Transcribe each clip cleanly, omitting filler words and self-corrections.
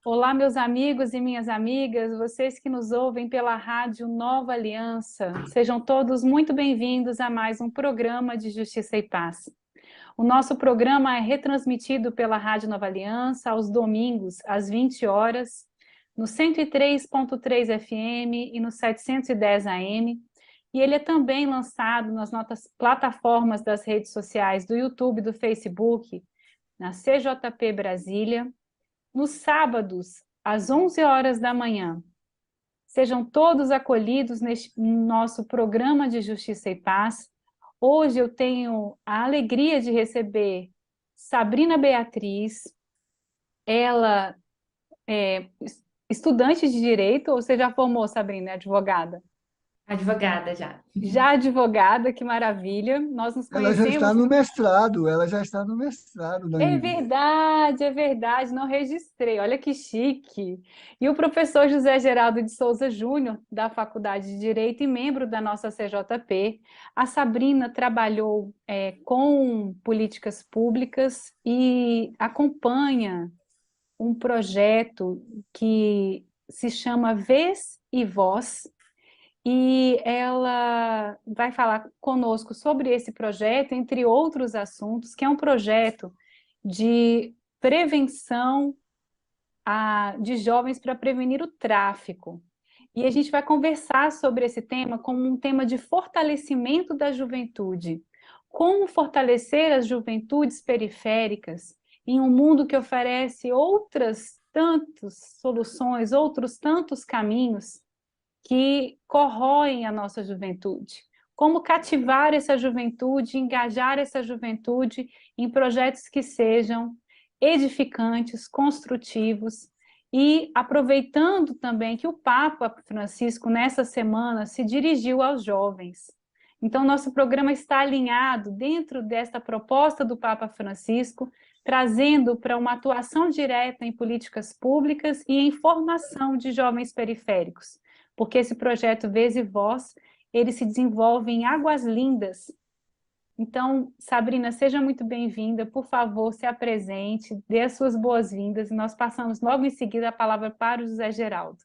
Olá, meus amigos e minhas amigas, vocês que nos ouvem pela Rádio Nova Aliança, sejam todos muito bem-vindos a mais um programa de Justiça e Paz. O nosso programa é retransmitido pela Rádio Nova Aliança aos domingos, às 20 horas, no 103.3 FM e no 710 AM, e ele é também lançado nas nossas plataformas das redes sociais do YouTube e do Facebook, na CJP Brasília, nos sábados, às 11 horas da manhã. Sejam todos acolhidos neste nosso programa de Justiça e Paz. Hoje eu tenho a alegria de receber Sabrina Beatriz. Ela é estudante de Direito, ou você já formou, Sabrina, é advogada? Advogada já. Já advogada, que maravilha. Nós nos Ela já está conhecemos. no mestrado, ela já está no mestrado da Anvisa. É verdade, não registrei, olha que chique. E o professor José Geraldo de Souza Júnior, da Faculdade de Direito e membro da nossa CJP. A Sabrina trabalhou com políticas públicas e acompanha um projeto que se chama Vez e Voz, e ela vai falar conosco sobre esse projeto, entre outros assuntos, que é um projeto de prevenção de jovens para prevenir o tráfico. E a gente vai conversar sobre esse tema como um tema de fortalecimento da juventude. Como fortalecer as juventudes periféricas em um mundo que oferece outras tantas soluções, outros tantos caminhos que corroem a nossa juventude. Como cativar essa juventude, engajar essa juventude em projetos que sejam edificantes, construtivos, e aproveitando também que o Papa Francisco, nessa semana, se dirigiu aos jovens. Então, nosso programa está alinhado dentro desta proposta do Papa Francisco, trazendo para uma atuação direta em políticas públicas e em formação de jovens periféricos, porque esse projeto Vez e Voz, ele se desenvolve em Águas Lindas. Então, Sabrina, seja muito bem-vinda, por favor, se apresente, dê as suas boas-vindas, e nós passamos logo em seguida a palavra para o José Geraldo.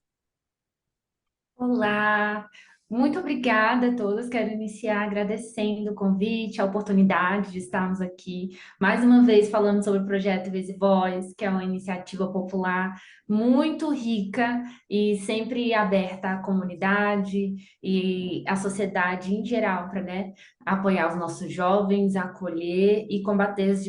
Olá, muito obrigada a todos. Quero iniciar agradecendo o convite, a oportunidade de estarmos aqui mais uma vez falando sobre o projeto Vez e Voz, que é uma iniciativa popular muito rica e sempre aberta à comunidade e à sociedade em geral, para, apoiar os nossos jovens, acolher e combater as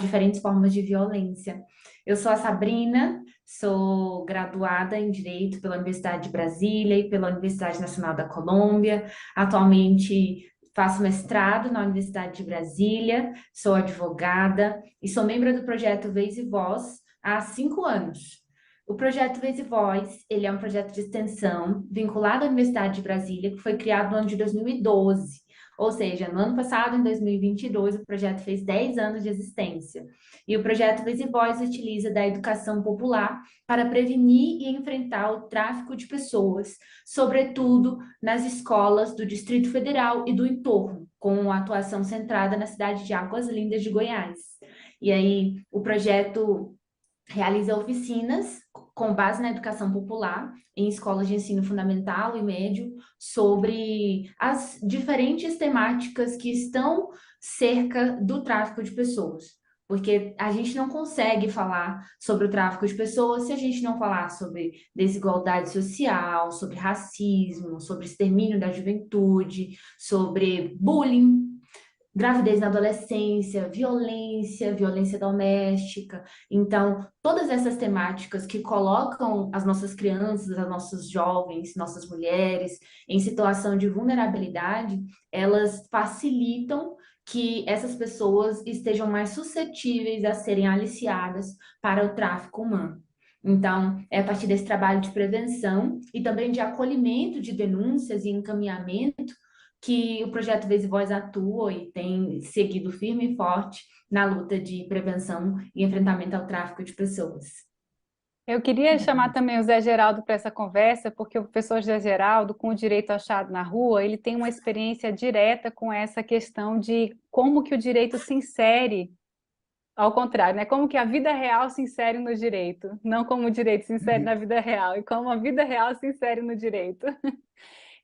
diferentes formas de violência. Eu sou a Sabrina. Sou graduada em Direito pela Universidade de Brasília e pela Universidade Nacional da Colômbia. Atualmente faço mestrado na Universidade de Brasília, sou advogada e sou membro do projeto Vez e Voz há 5 anos. O projeto Vez e Voz, ele é um projeto de extensão vinculado à Universidade de Brasília, que foi criado no ano de 2012. Ou seja, no ano passado, em 2022, o projeto fez 10 anos de existência. E o projeto Vez e Voz utiliza da educação popular para prevenir e enfrentar o tráfico de pessoas, sobretudo nas escolas do Distrito Federal e do entorno, com a atuação centrada na cidade de Águas Lindas de Goiás. E aí, o projeto realiza oficinas com base na educação popular em escolas de ensino fundamental e médio sobre as diferentes temáticas que estão cerca do tráfico de pessoas. Porque a gente não consegue falar sobre o tráfico de pessoas se a gente não falar sobre desigualdade social, sobre racismo, sobre extermínio da juventude, sobre bullying, gravidez na adolescência, violência doméstica. Então, todas essas temáticas que colocam as nossas crianças, os nossos jovens, nossas mulheres em situação de vulnerabilidade, elas facilitam que essas pessoas estejam mais suscetíveis a serem aliciadas para o tráfico humano. Então, é a partir desse trabalho de prevenção e também de acolhimento de denúncias e encaminhamento que o projeto Vez e Voz atua e tem seguido firme e forte na luta de prevenção e enfrentamento ao tráfico de pessoas. Eu queria chamar também o Zé Geraldo para essa conversa, porque o professor Zé Geraldo, com o direito achado na rua, ele tem uma experiência direta com essa questão de como que o direito se insere ao contrário, né? Como que a vida real se insere no direito, não como o direito se insere na vida real, e como a vida real se insere no direito.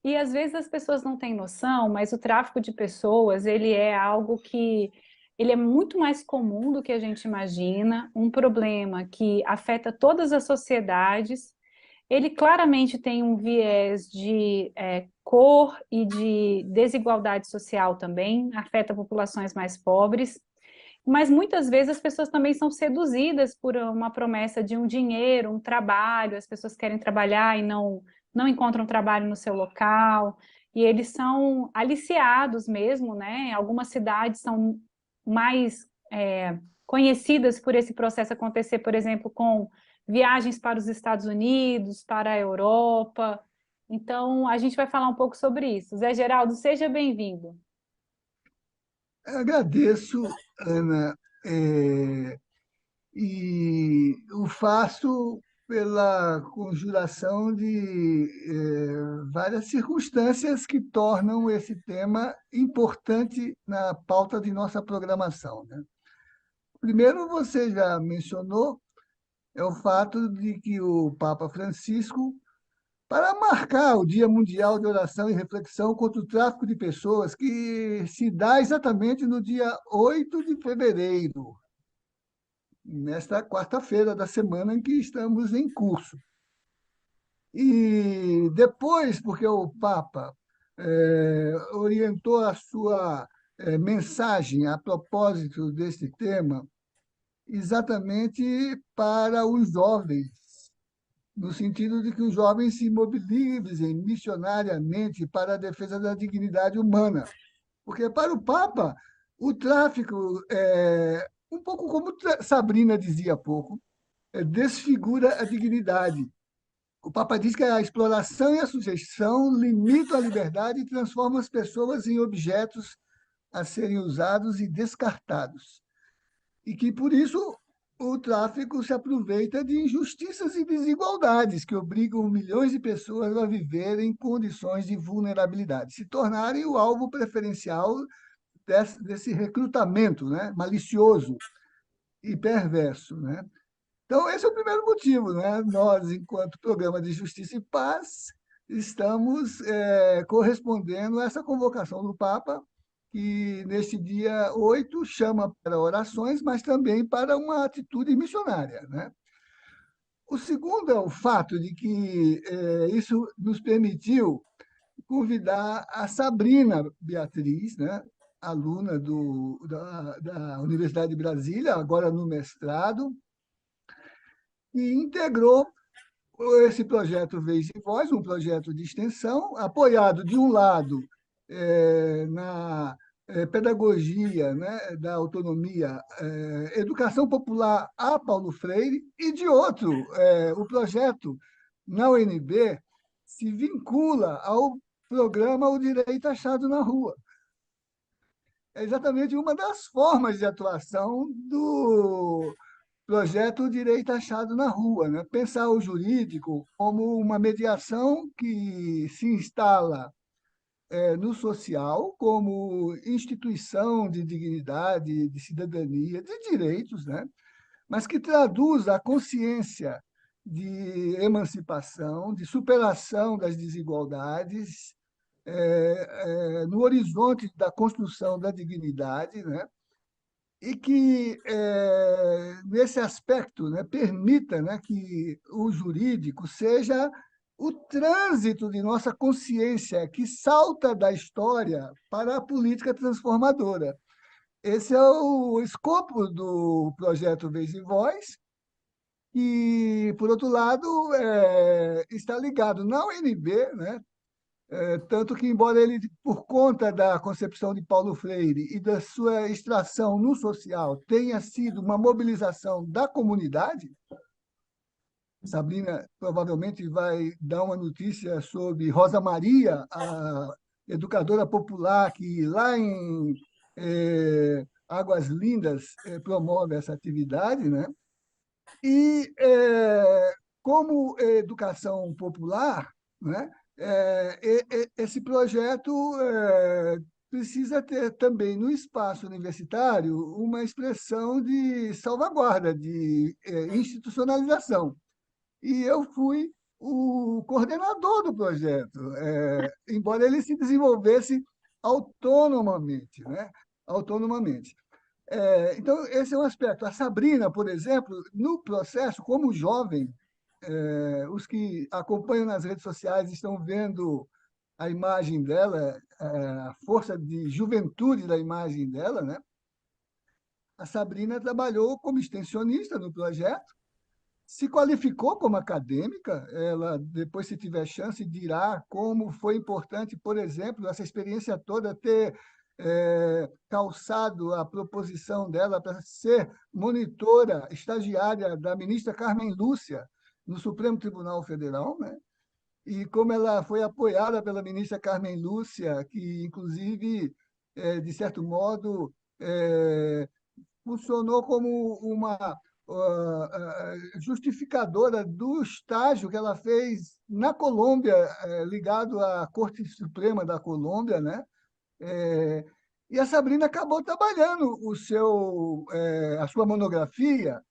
E às vezes as pessoas não têm noção, mas o tráfico de pessoas, ele é algo que ele é muito mais comum do que a gente imagina, um problema que afeta todas as sociedades. Ele claramente tem um viés de cor e de desigualdade social também, afeta populações mais pobres, mas muitas vezes as pessoas também são seduzidas por uma promessa de um dinheiro, um trabalho, as pessoas querem trabalhar e não encontram trabalho no seu local, e eles são aliciados mesmo, né? Algumas cidades são mais conhecidas por esse processo acontecer, por exemplo, com viagens para os Estados Unidos, para a Europa. Então, a gente vai falar um pouco sobre isso. Zé Geraldo, seja bem-vindo. Agradeço, Ana, e o faço pela conjuração de várias circunstâncias que tornam esse tema importante na pauta de nossa programação, né? Primeiro, você já mencionou, é o fato de que o Papa Francisco, para marcar o Dia Mundial de Oração e Reflexão contra o Tráfico de Pessoas, que se dá exatamente no dia 8 de fevereiro, nesta quarta-feira da semana em que estamos em curso. E depois, porque o Papa orientou a sua mensagem a propósito deste tema, exatamente para os jovens, no sentido de que os jovens se mobilizem missionariamente para a defesa da dignidade humana. Porque, para o Papa, o tráfico, um pouco como Sabrina dizia há pouco, desfigura a dignidade. O Papa diz que a exploração e a sujeição limitam a liberdade e transformam as pessoas em objetos a serem usados e descartados. E que, por isso, o tráfico se aproveita de injustiças e desigualdades que obrigam milhões de pessoas a viver em condições de vulnerabilidade, se tornarem o alvo preferencial desse recrutamento, né, malicioso e perverso, né? Então, esse é o primeiro motivo, né? Nós, enquanto Programa de Justiça e Paz, estamos correspondendo a essa convocação do Papa, que neste dia 8 chama para orações, mas também para uma atitude missionária, né? O segundo é o fato de que isso nos permitiu convidar a Sabrina Beatriz, né, aluna da Universidade de Brasília, agora no mestrado, e integrou esse projeto Vez e Voz, um projeto de extensão, apoiado, de um lado, na pedagogia, né, da autonomia, educação popular a Paulo Freire, e, de outro, o projeto na UNB se vincula ao programa O Direito Achado na Rua. É exatamente uma das formas de atuação do projeto Direito Achado na Rua, né? Pensar o jurídico como uma mediação que se instala no social como instituição de dignidade, de cidadania, de direitos, né? Mas que traduz a consciência de emancipação, de superação das desigualdades, no horizonte da construção da dignidade, né? E que, nesse aspecto, né, permita, né, que o jurídico seja o trânsito de nossa consciência que salta da história para a política transformadora. Esse é o escopo do projeto Vez e Voz, e, por outro lado, está ligado na UNB, né? Tanto que, embora ele, por conta da concepção de Paulo Freire e da sua extração no social, tenha sido uma mobilização da comunidade, Sabrina provavelmente vai dar uma notícia sobre Rosa Maria, a educadora popular que lá em Águas Lindas promove essa atividade, né? E, como educação popular, né, esse projeto precisa ter também no espaço universitário uma expressão de salvaguarda, de institucionalização. E eu fui o coordenador do projeto, embora ele se desenvolvesse autonomamente, né? Autonomamente. Então, esse é um aspecto. A Sabrina, por exemplo, no processo, como jovem, os que acompanham nas redes sociais estão vendo a imagem dela, a força de juventude da imagem dela, né? A Sabrina trabalhou como extensionista no projeto, se qualificou como acadêmica, ela depois, se tiver chance, dirá como foi importante, por exemplo, essa experiência toda ter calçado a proposição dela para ser monitora estagiária da ministra Carmen Lúcia no Supremo Tribunal Federal, né? E como ela foi apoiada pela ministra Carmen Lúcia, que, inclusive, de certo modo, funcionou como uma justificadora do estágio que ela fez na Colômbia, ligado à Corte Suprema da Colômbia, né? E a Sabrina acabou trabalhando a sua monografia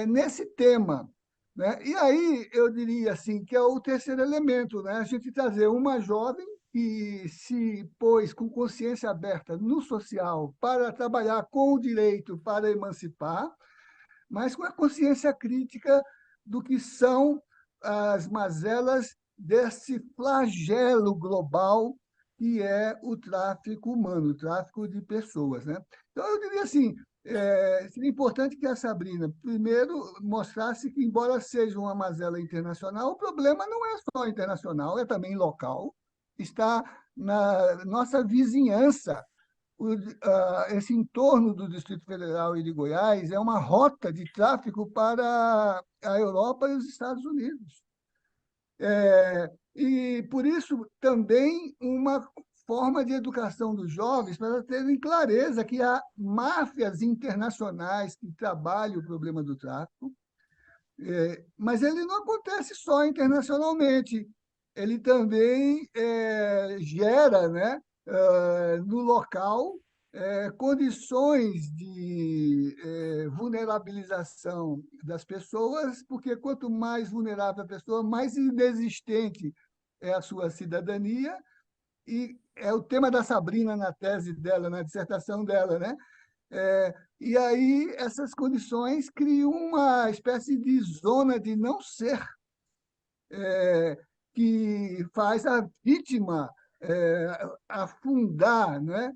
nesse tema, né? E aí eu diria assim que é o terceiro elemento, né? A gente trazer uma jovem que se pôs com consciência aberta no social para trabalhar com o direito para emancipar, mas com a consciência crítica do que são as mazelas desse flagelo global que é o tráfico humano, o tráfico de pessoas, né? Então, eu diria assim, seria importante que a Sabrina, primeiro, mostrasse que, embora seja uma mazela internacional, o problema não é só internacional, é também local, está na nossa vizinhança. Esse entorno do Distrito Federal e de Goiás é uma rota de tráfico para a Europa e os Estados Unidos. E, por isso, também uma forma de educação dos jovens para terem clareza que há máfias internacionais que trabalham o problema do tráfico, mas ele não acontece só internacionalmente, ele também gera, né, no local condições de vulnerabilização das pessoas, porque quanto mais vulnerável a pessoa, mais inexistente é a sua cidadania, e é o tema da Sabrina na tese dela, na dissertação dela, né? E aí essas condições criam uma espécie de zona de não ser, que faz a vítima afundar, né,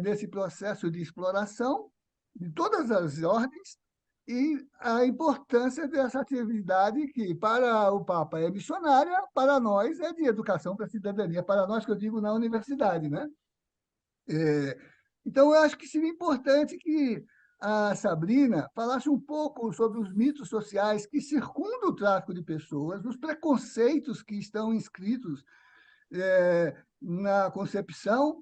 nesse processo de exploração de todas as ordens, e a importância dessa atividade que, para o Papa, é missionária, para nós é de educação para a cidadania, para nós, que eu digo, na universidade, né? Então, eu acho que seria importante que a Sabrina falasse um pouco sobre os mitos sociais que circundam o tráfico de pessoas, os preconceitos que estão inscritos na concepção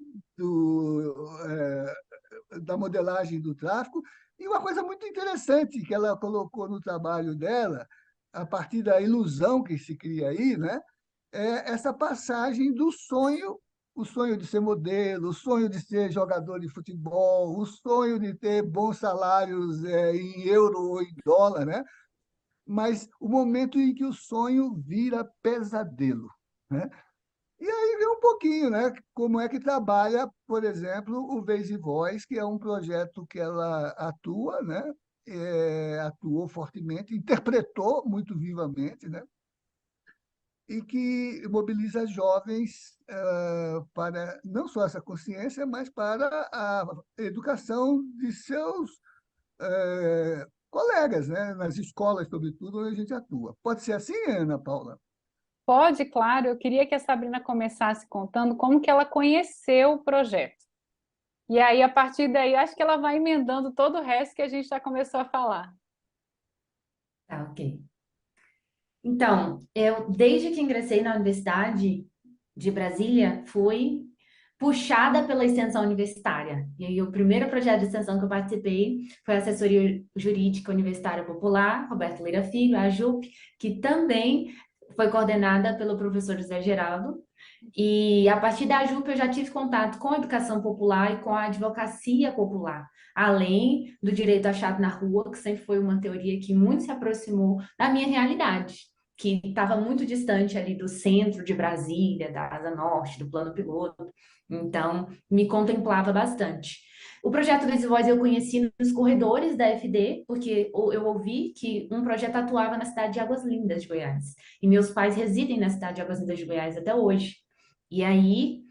da modelagem do tráfico. E uma coisa muito interessante que ela colocou no trabalho dela, a partir da ilusão que se cria aí, né, é essa passagem do sonho, o sonho de ser modelo, o sonho de ser jogador de futebol, o sonho de ter bons salários em euro ou em dólar, né? Mas o momento em que o sonho vira pesadelo, né? E aí vem um pouquinho, né? Como é que trabalha, por exemplo, o Vez e Voz, que é um projeto que ela atua, né? Atuou fortemente, interpretou muito vivamente, né? E que mobiliza jovens para não só essa consciência, mas para a educação de seus colegas, né? Nas escolas, sobretudo, onde a gente atua. Pode ser assim, Ana Paula? Pode, claro. Eu queria que a Sabrina começasse contando como que ela conheceu o projeto. E aí, a partir daí, acho que ela vai emendando todo o resto que a gente já começou a falar. Tá, ok. Então, eu, desde que ingressei na Universidade de Brasília, fui puxada pela extensão universitária. E aí, o primeiro projeto de extensão que eu participei foi a Assessoria Jurídica Universitária Popular, Roberto Leira Filho, a AJUP, que também foi coordenada pelo professor José Geraldo. E a partir da JUP eu já tive contato com a educação popular e com a advocacia popular, além do direito achado na rua, que sempre foi uma teoria que muito se aproximou da minha realidade, que estava muito distante ali do centro de Brasília, da Asa Norte, do Plano Piloto. Então, me contemplava bastante. O projeto Vez e Voz eu conheci nos corredores da FD, porque eu ouvi que um projeto atuava na cidade de Águas Lindas de Goiás. E meus pais residem na cidade de Águas Lindas de Goiás até hoje. E aí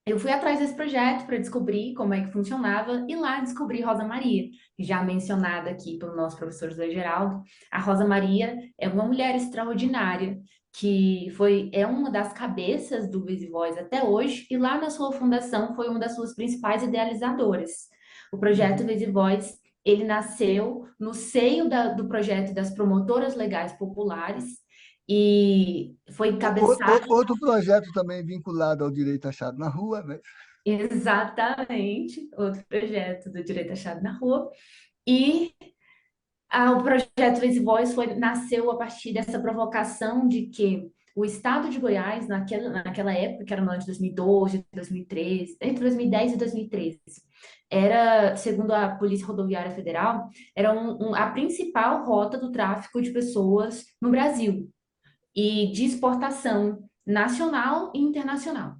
eu fui atrás desse projeto para descobrir como é que funcionava e lá descobri Rosa Maria, já mencionada aqui pelo nosso professor José Geraldo. A Rosa Maria é uma mulher extraordinária que é uma das cabeças do Vez e Voz até hoje e lá na sua fundação foi uma das suas principais idealizadoras. O projeto Vez e Voz, ele nasceu no seio do projeto das promotoras legais populares e foi encabeçado. Outro projeto também vinculado ao direito achado na rua, né? Exatamente, outro projeto do Direito Achado na Rua. E o projeto Vez e Voz nasceu a partir dessa provocação de que o Estado de Goiás, naquela época, que era no ano de 2012, 2013, entre 2010 e 2013, era, segundo a Polícia Rodoviária Federal, era a principal rota do tráfico de pessoas no Brasil e de exportação nacional e internacional.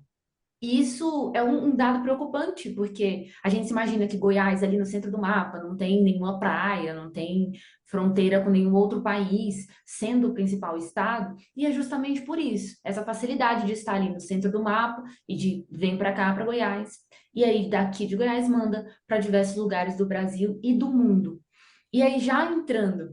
E isso é um dado preocupante, porque a gente se imagina que Goiás, ali no centro do mapa, não tem nenhuma praia, não tem fronteira com nenhum outro país, sendo o principal estado, e é justamente por isso, essa facilidade de estar ali no centro do mapa e de vem para cá, para Goiás, e aí daqui de Goiás manda para diversos lugares do Brasil e do mundo. E aí, já entrando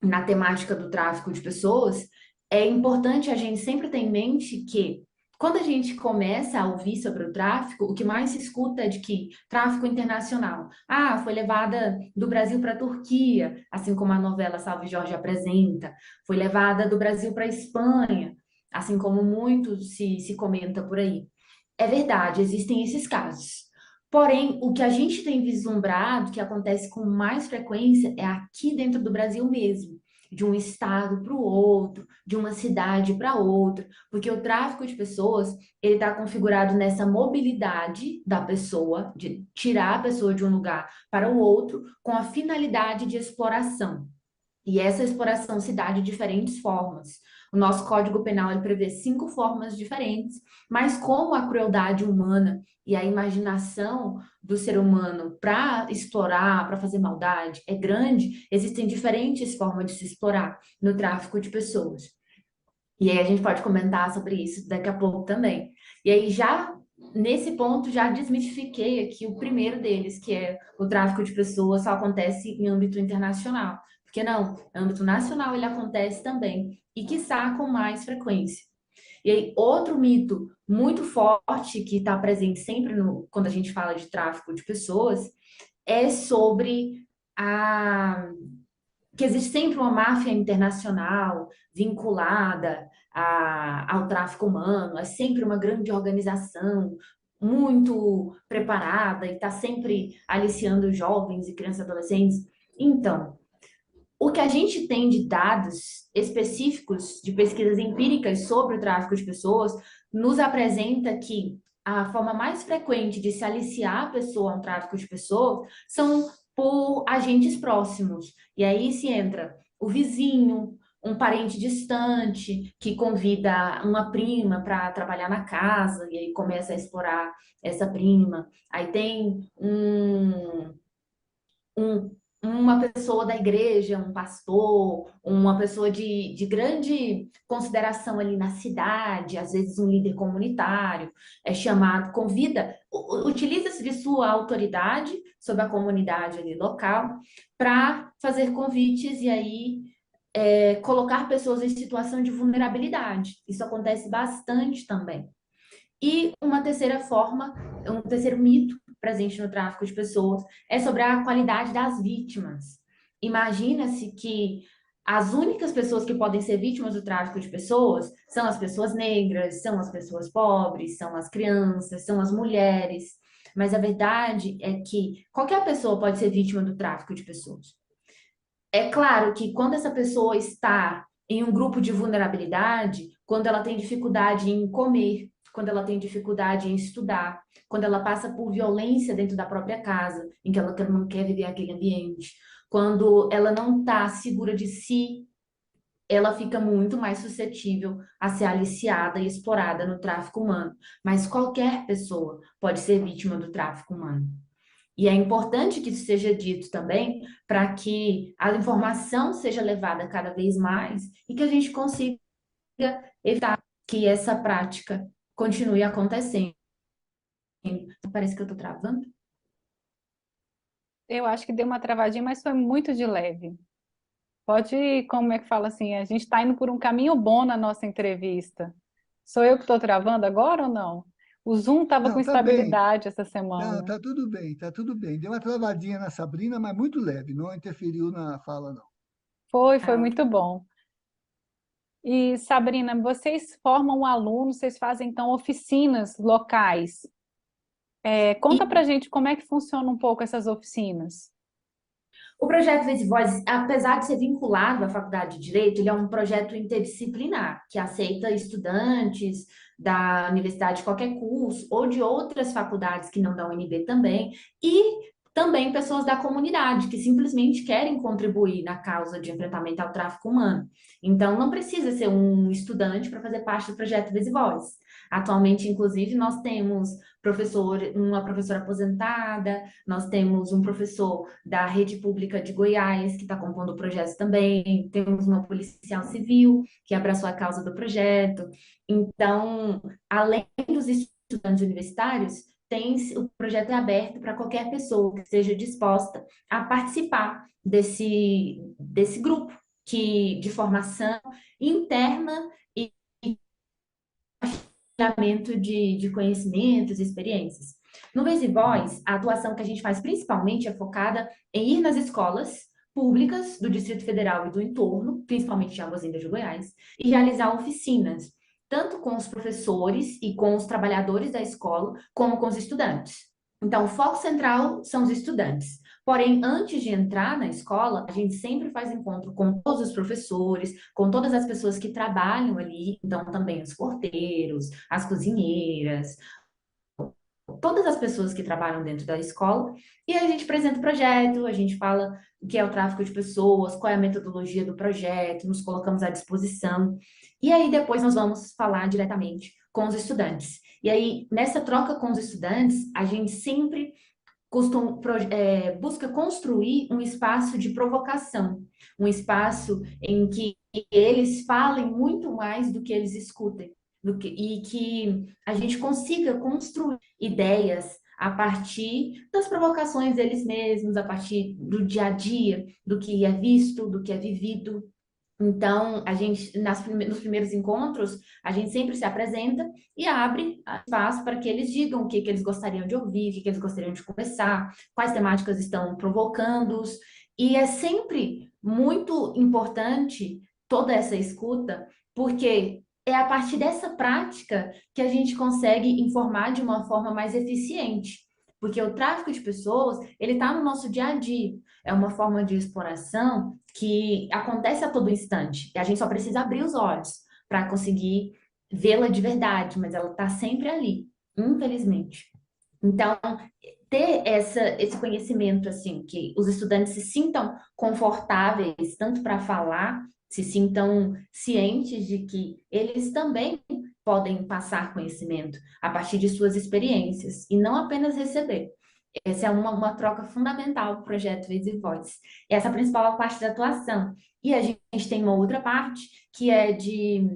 na temática do tráfico de pessoas, é importante a gente sempre ter em mente que quando a gente começa a ouvir sobre o tráfico, o que mais se escuta é de que tráfico internacional. Ah, foi levada do Brasil para a Turquia, assim como a novela Salve Jorge apresenta. Foi levada do Brasil para a Espanha, assim como muito se comenta por aí. É verdade, existem esses casos. Porém, o que a gente tem vislumbrado, que acontece com mais frequência, é aqui dentro do Brasil mesmo, de um estado para o outro, de uma cidade para outra, porque o tráfico de pessoas, ele está configurado nessa mobilidade da pessoa, de tirar a pessoa de um lugar para o outro, com a finalidade de exploração. E essa exploração se dá de diferentes formas. O nosso Código Penal ele prevê 5 formas diferentes, mas como a crueldade humana e a imaginação do ser humano para explorar, para fazer maldade é grande, existem diferentes formas de se explorar no tráfico de pessoas. E aí a gente pode comentar sobre isso daqui a pouco também. E aí já nesse ponto já desmistifiquei aqui o primeiro deles, que é o tráfico de pessoas só acontece em âmbito internacional. Porque não, em âmbito nacional ele acontece também, e quiçá com mais frequência. E aí, outro mito muito forte que está presente sempre quando a gente fala de tráfico de pessoas é sobre que existe sempre uma máfia internacional vinculada ao tráfico humano, é sempre uma grande organização muito preparada e está sempre aliciando jovens e crianças e adolescentes. Então, o que a gente tem de dados específicos, de pesquisas empíricas sobre o tráfico de pessoas, nos apresenta que a forma mais frequente de se aliciar a pessoa a um tráfico de pessoas são por agentes próximos. E aí se entra o vizinho, um parente distante que convida uma prima para trabalhar na casa e aí começa a explorar essa prima. Aí tem uma pessoa da igreja, um pastor, uma pessoa de grande consideração ali na cidade, às vezes um líder comunitário, é chamado, convida, utiliza-se de sua autoridade sobre a comunidade ali local para fazer convites e aí colocar pessoas em situação de vulnerabilidade. Isso acontece bastante também. E uma terceira forma, um terceiro mito presente no tráfico de pessoas é sobre a qualidade das vítimas. Imagina-se que as únicas pessoas que podem ser vítimas do tráfico de pessoas são as pessoas negras, são as pessoas pobres, são as crianças, são as mulheres. Mas a verdade é que qualquer pessoa pode ser vítima do tráfico de pessoas. É claro que quando essa pessoa está em um grupo de vulnerabilidade, quando ela tem dificuldade em comer, quando ela tem dificuldade em estudar, quando ela passa por violência dentro da própria casa, em que ela não quer viver aquele ambiente, quando ela não está segura de si, ela fica muito mais suscetível a ser aliciada e explorada no tráfico humano. Mas qualquer pessoa pode ser vítima do tráfico humano. E é importante que isso seja dito também, para que a informação seja levada cada vez mais e que a gente consiga evitar que essa prática continue acontecendo. Parece que eu estou travando. Eu acho que deu uma travadinha, mas foi muito de leve. Pode, como é que fala assim, a gente está indo por um caminho bom na nossa entrevista. Sou eu que estou travando agora ou não? O Zoom estava com Não, tá bem. instabilidade essa Não, semana. tá tudo bem, tá tudo bem. Deu uma travadinha na Sabrina, mas muito leve, não interferiu na fala, não. Foi Ah, muito bom. E Sabrina, vocês formam alunos, vocês fazem então oficinas locais. Conta pra gente como é que funciona um pouco essas oficinas. o projeto Vez e Voz, apesar de ser vinculado à Faculdade de Direito, ele é um projeto interdisciplinar, que aceita estudantes da universidade de qualquer curso, ou de outras faculdades que não da UNB também, e também pessoas da comunidade, que simplesmente querem contribuir na causa de enfrentamento ao tráfico humano. Então, não precisa ser um estudante para fazer parte do projeto Vez e Voz. Atualmente, inclusive, nós temos uma professora aposentada, nós temos um professor da rede pública de Goiás, que está compondo o projeto também, temos uma policial civil que abraçou a causa do projeto. Então, além dos estudantes universitários, o projeto é aberto para qualquer pessoa que esteja disposta a participar desse grupo de formação interna e compartilhamento de conhecimentos e experiências. No Vez e Voz, a atuação que a gente faz principalmente é focada em ir nas escolas públicas do Distrito Federal e do entorno, principalmente de Águas Lindas de Goiás, e realizar oficinas, tanto com os professores e com os trabalhadores da escola, como com os estudantes. Então, o foco central são os estudantes. Porém, antes de entrar na escola, a gente sempre faz encontro com todos os professores, com todas as pessoas que trabalham ali, então também os porteiros, as cozinheiras, todas as pessoas que trabalham dentro da escola, e a gente apresenta o projeto, a gente fala o que é o tráfico de pessoas, qual é a metodologia do projeto, nos colocamos à disposição, e aí depois nós vamos falar diretamente com os estudantes. E aí, nessa troca com os estudantes, a gente sempre busca construir um espaço de provocação, um espaço em que eles falem muito mais do que eles escutem, e que a gente consiga construir ideias a partir das provocações deles mesmos, a partir do dia a dia, do que é visto, do que é vivido. Então, a gente, nos primeiros encontros, a gente sempre se apresenta e abre espaço para que eles digam o que, que eles gostariam de ouvir, o que, que eles gostariam de conversar, quais temáticas estão provocando-os. E é sempre muito importante toda essa escuta, porque é a partir dessa prática que a gente consegue informar de uma forma mais eficiente. Porque o tráfico de pessoas, ele está no nosso dia a dia. É uma forma de exploração que acontece a todo instante. E a gente só precisa abrir os olhos para conseguir vê-la de verdade, mas ela está sempre ali, infelizmente. Então, ter esse conhecimento, assim, que os estudantes se sintam confortáveis, tanto para falar, se sintam cientes de que eles também podem passar conhecimento a partir de suas experiências, e não apenas receber. Essa é uma troca fundamental do projeto Vez e Voz. Essa é a principal parte da atuação. E a gente tem uma outra parte que é de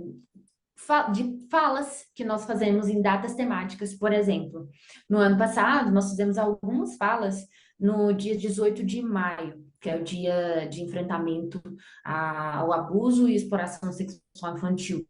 falas que nós fazemos em datas temáticas. Por exemplo, no ano passado, nós fizemos algumas falas no dia 18 de maio, que é o dia de enfrentamento ao abuso e exploração sexual infantil.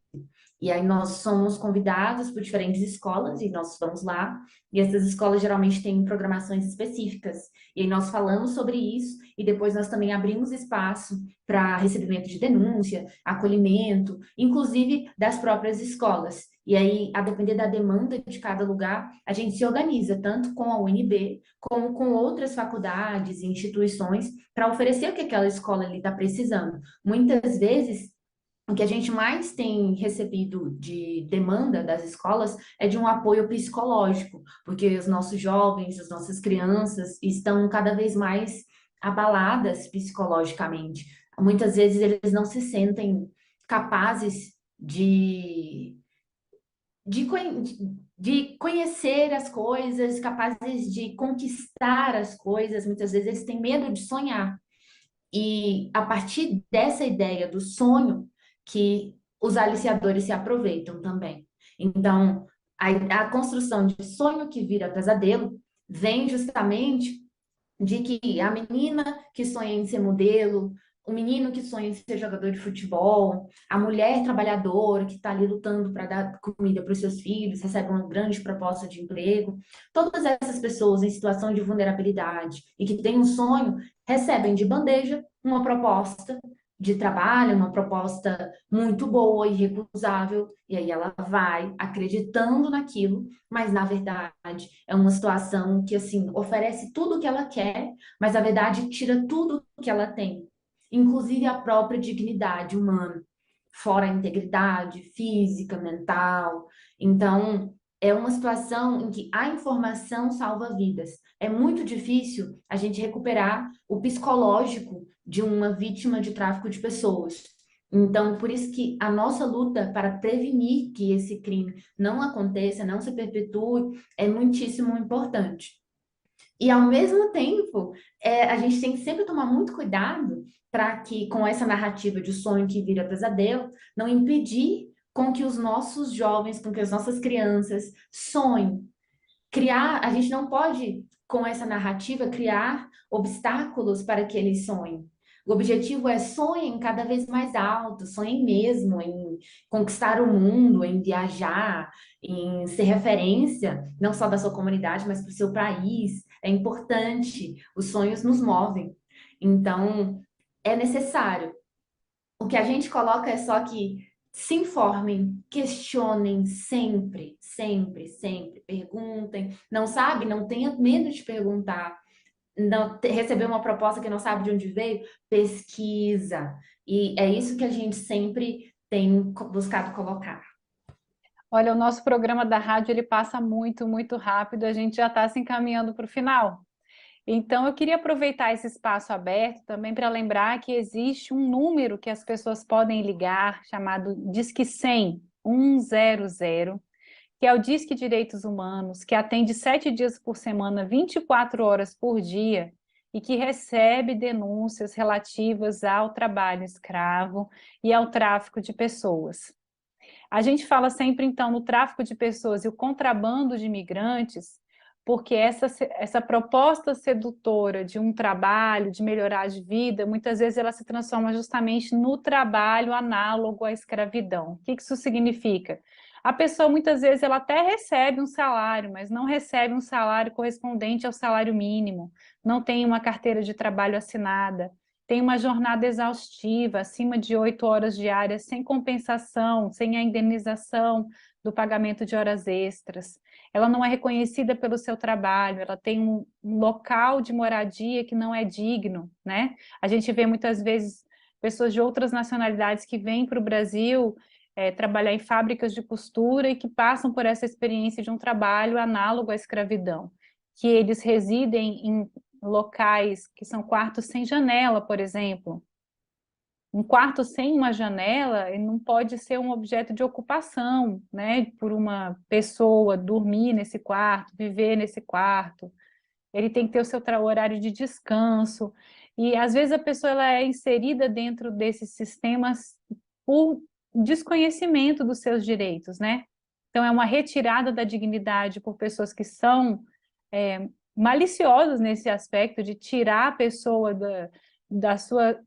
E aí nós somos convidados por diferentes escolas e nós vamos lá. E essas escolas geralmente têm programações específicas. E aí nós falamos sobre isso e depois nós também abrimos espaço para recebimento de denúncia, acolhimento, inclusive das próprias escolas. E aí, a depender da demanda de cada lugar, a gente se organiza tanto com a UNB como com outras faculdades e instituições para oferecer o que aquela escola ali está precisando. Muitas vezes o que a gente mais tem recebido de demanda das escolas é de um apoio psicológico, porque os nossos jovens, as nossas crianças estão cada vez mais abaladas psicologicamente. Muitas vezes eles não se sentem capazes de conhecer as coisas, capazes de conquistar as coisas. Muitas vezes eles têm medo de sonhar. E a partir dessa ideia do sonho que os aliciadores se aproveitam também. Então, a construção de sonho que vira pesadelo vem justamente de que a menina que sonha em ser modelo, o menino que sonha em ser jogador de futebol, a mulher trabalhadora que está ali lutando para dar comida para os seus filhos, recebe uma grande proposta de emprego, todas essas pessoas em situação de vulnerabilidade e que têm um sonho, recebem de bandeja uma proposta de trabalho, uma proposta muito boa, irrecusável, e aí ela vai acreditando naquilo, mas na verdade é uma situação que assim oferece tudo o que ela quer, mas na verdade tira tudo o que ela tem, inclusive a própria dignidade humana, fora a integridade física, mental. Então, é uma situação em que a informação salva vidas. É muito difícil a gente recuperar o psicológico de uma vítima de tráfico de pessoas. Então, por isso que a nossa luta para prevenir que esse crime não aconteça, não se perpetue, é muitíssimo importante. E, ao mesmo tempo, a gente tem que sempre tomar muito cuidado para que, com essa narrativa de sonho que vira pesadelo, não impedir com que os nossos jovens, com que as nossas crianças sonhem. A gente não pode, com essa narrativa, criar obstáculos para que eles sonhem. O objetivo é sonhem cada vez mais alto, sonhem mesmo em conquistar o mundo, em viajar, em ser referência, não só da sua comunidade, mas para o seu país. É importante, os sonhos nos movem. Então, é necessário. O que a gente coloca é só que se informem, questionem sempre, sempre, sempre, perguntem. Não sabe? Não tenha medo de perguntar. Não receber uma proposta que não sabe de onde veio, pesquisa. E é isso que a gente sempre tem buscado colocar. Olha, o nosso programa da rádio ele passa muito, muito rápido, a gente já está se encaminhando para o final. Então, eu queria aproveitar esse espaço aberto também para lembrar que existe um número que as pessoas podem ligar, chamado Disque 100, 100, que é o Disque Direitos Humanos, que atende 7 dias por semana, 24 horas por dia, e que recebe denúncias relativas ao trabalho escravo e ao tráfico de pessoas. A gente fala sempre, então, no tráfico de pessoas e o contrabando de imigrantes, porque essa proposta sedutora de um trabalho, de melhorar de vida, muitas vezes ela se transforma justamente no trabalho análogo à escravidão. O que isso significa? A pessoa, muitas vezes, ela até recebe um salário, mas não recebe um salário correspondente ao salário mínimo, não tem uma carteira de trabalho assinada, tem uma jornada exaustiva, acima de 8 horas diárias, sem compensação, sem a indenização do pagamento de horas extras. Ela não é reconhecida pelo seu trabalho, ela tem um local de moradia que não é digno, né? A gente vê muitas vezes pessoas de outras nacionalidades que vêm para o Brasil trabalhar em fábricas de costura e que passam por essa experiência de um trabalho análogo à escravidão, que eles residem em locais que são quartos sem janela, por exemplo. Um quarto sem uma janela ele não pode ser um objeto de ocupação, né? Por uma pessoa dormir nesse quarto, viver nesse quarto. Ele tem que ter o seu horário de descanso. E às vezes a pessoa ela é inserida dentro desses sistemas por desconhecimento dos seus direitos, né? Então é uma retirada da dignidade por pessoas que são maliciosos nesse aspecto de tirar a pessoa da sua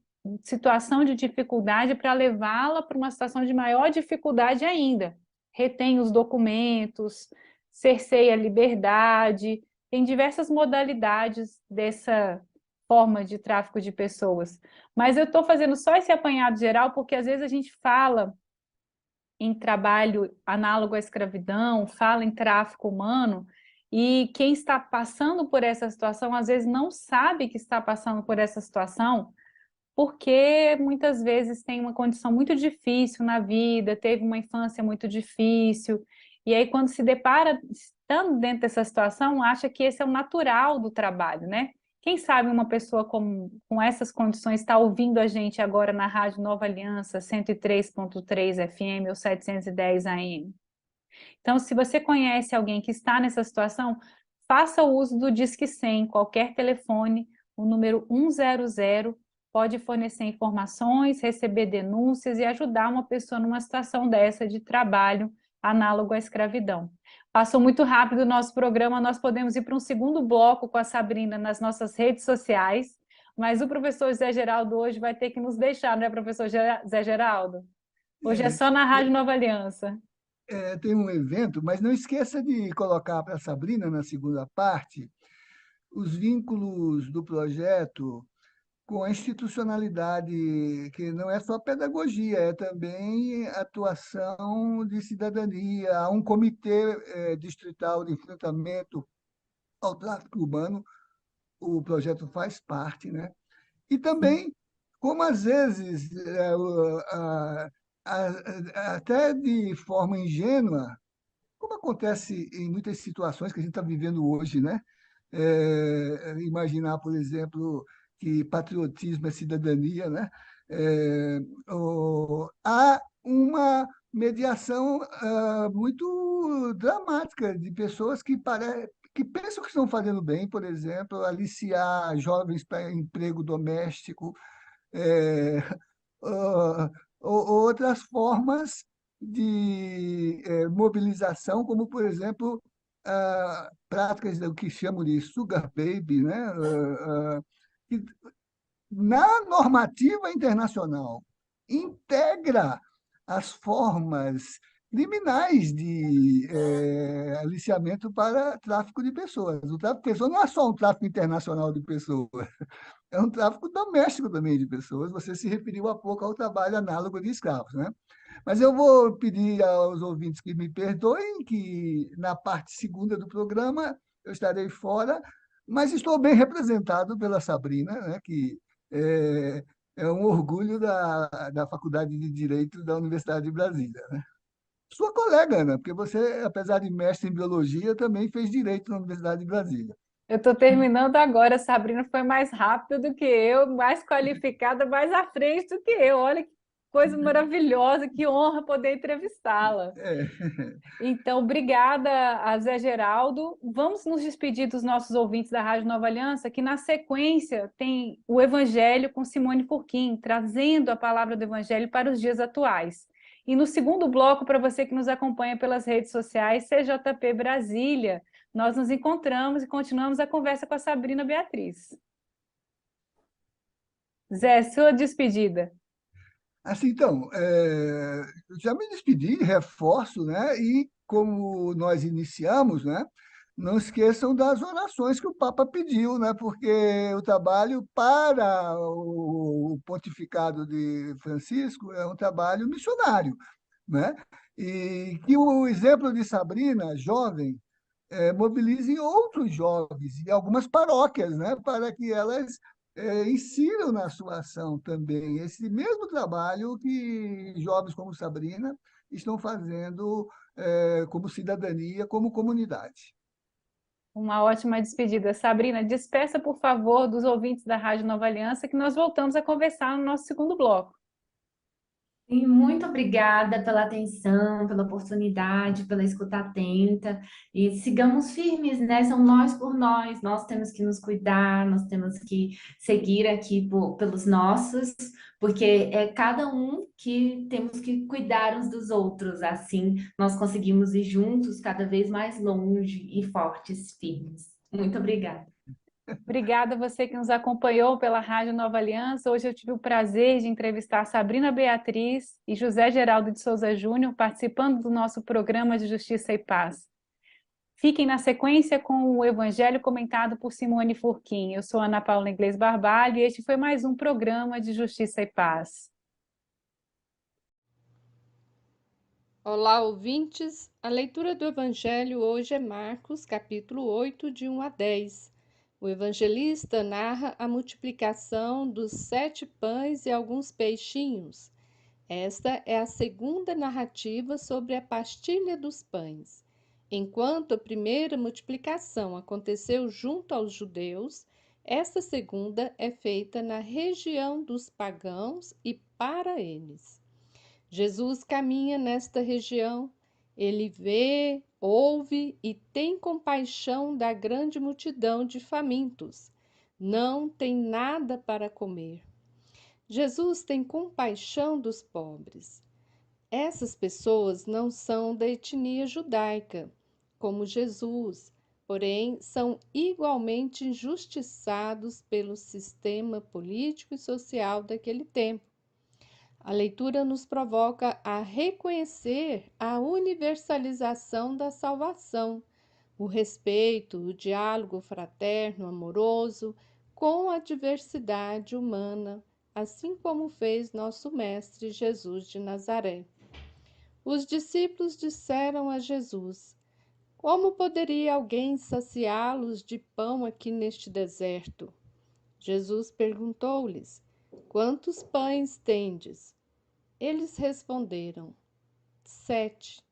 situação de dificuldade para levá-la para uma situação de maior dificuldade ainda. Retém os documentos, cerceia a liberdade, tem diversas modalidades dessa forma de tráfico de pessoas. Mas eu estou fazendo só esse apanhado geral porque às vezes a gente fala em trabalho análogo à escravidão, fala em tráfico humano, e quem está passando por essa situação, às vezes não sabe que está passando por essa situação, porque muitas vezes tem uma condição muito difícil na vida, teve uma infância muito difícil, e aí quando se depara, estando dentro dessa situação, acha que esse é o natural do trabalho, né? Quem sabe uma pessoa com essas condições está ouvindo a gente agora na Rádio Nova Aliança, 103.3 FM ou 710 AM. Então, se você conhece alguém que está nessa situação, faça o uso do Disque 100, qualquer telefone, o número 100, pode fornecer informações, receber denúncias e ajudar uma pessoa numa situação dessa de trabalho análogo à escravidão. Passou muito rápido o nosso programa, nós podemos ir para um segundo bloco com a Sabrina nas nossas redes sociais, mas o professor Zé Geraldo hoje vai ter que nos deixar, não é, professor Zé Geraldo? Hoje é É, só na Rádio Nova Aliança. tem um evento, mas não esqueça de colocar para a Sabrina, na segunda parte, os vínculos do projeto com a institucionalidade, que não é só pedagogia, é também atuação de cidadania. Há um comitê distrital de enfrentamento ao tráfico urbano, o projeto faz parte, né? E também, como às vezes, até de forma ingênua, como acontece em muitas situações que a gente está vivendo hoje, né? Imaginar, por exemplo, que patriotismo é cidadania, né? Há uma mediação muito dramática de pessoas que pensam que estão fazendo bem, por exemplo, aliciar jovens para emprego doméstico, é, ah, outras formas de mobilização, como, por exemplo, práticas do que chamam de sugar baby, né? Que na normativa internacional integra as formas criminais de aliciamento para tráfico de pessoas. O tráfico de pessoas não é só um tráfico internacional de pessoas, é um tráfico doméstico também de pessoas. Você se referiu há pouco ao trabalho análogo de escravos, né? Mas eu vou pedir aos ouvintes que me perdoem, que na parte segunda do programa eu estarei fora, mas estou bem representado pela Sabrina, né, que é, é um orgulho da Faculdade de Direito da Universidade de Brasília, né? Sua colega, Ana, porque você, apesar de mestre em biologia, também fez direito na Universidade de Brasília. Eu estou terminando agora, a Sabrina foi mais rápida do que eu, mais qualificada, mais à frente do que eu. Olha que coisa maravilhosa, que honra poder entrevistá-la. É, Então, obrigada a Zé Geraldo. Vamos nos despedir dos nossos ouvintes da Rádio Nova Aliança, que na sequência tem o Evangelho com Simone Furquim, trazendo a palavra do Evangelho para os dias atuais. E no segundo bloco, para você que nos acompanha pelas redes sociais, CJP Brasília, nós nos encontramos e continuamos a conversa com a Sabrina Beatriz. Zé, sua despedida. assim, então, já me despedi, reforço, né? E como nós iniciamos, né? Não esqueçam das orações que o Papa pediu, né? Porque o trabalho para o pontificado de Francisco é um trabalho missionário, né? E que o exemplo de Sabrina, jovem, mobilizem outros jovens e algumas paróquias, né, para que elas insiram na sua ação também esse mesmo trabalho que jovens como Sabrina estão fazendo como cidadania, como comunidade. Uma ótima despedida. Sabrina, despeça, por favor, dos ouvintes da Rádio Nova Aliança, que nós voltamos a conversar no nosso segundo bloco. E muito obrigada pela atenção, pela oportunidade, pela escuta atenta. E sigamos firmes, né? São nós por nós temos que nos cuidar, nós temos que seguir aqui pelos nossos, porque é cada um que temos que cuidar uns dos outros. Assim, nós conseguimos ir juntos cada vez mais longe e fortes, firmes. Muito obrigada. Obrigada a você que nos acompanhou pela Rádio Nova Aliança. Hoje eu tive o prazer de entrevistar Sabrina Beatriz e José Geraldo de Souza Júnior, participando do nosso programa de Justiça e Paz. Fiquem na sequência com o Evangelho comentado por Simone Furquim. Eu sou Ana Paula Inglês Barbalho e este foi mais um programa de Justiça e Paz. Olá, ouvintes! A leitura do Evangelho hoje é Marcos, capítulo 8, de 1 a 10. O evangelista narra a multiplicação dos 7 pães e alguns peixinhos. Esta é a segunda narrativa sobre a partilha dos pães. Enquanto a primeira multiplicação aconteceu junto aos judeus, esta segunda é feita na região dos pagãos e para eles. Jesus caminha nesta região, ele vê, ouve e tem compaixão da grande multidão de famintos. Não tem nada para comer. Jesus tem compaixão dos pobres. Essas pessoas não são da etnia judaica, como Jesus, porém são igualmente injustiçados pelo sistema político e social daquele tempo. A leitura nos provoca a reconhecer a universalização da salvação, o respeito, o diálogo fraterno, amoroso com a diversidade humana, assim como fez nosso Mestre Jesus de Nazaré. Os discípulos disseram a Jesus: Como poderia alguém saciá-los de pão aqui neste deserto? Jesus perguntou-lhes: Quantos pães tendes? Eles responderam: 7.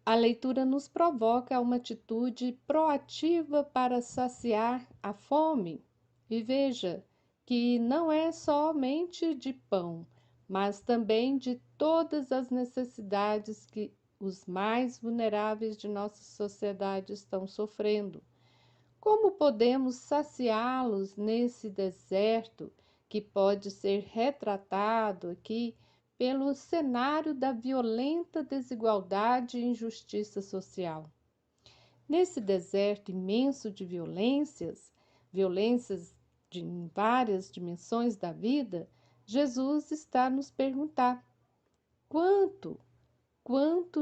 A leitura nos provoca uma atitude proativa para saciar a fome. E veja que não é somente de pão, mas também de todas as necessidades que os mais vulneráveis de nossa sociedade estão sofrendo. Como podemos saciá-los nesse deserto que pode ser retratado aqui pelo cenário da violenta desigualdade e injustiça social? Nesse deserto imenso de violências em várias dimensões da vida, Jesus está a nos perguntar: quanto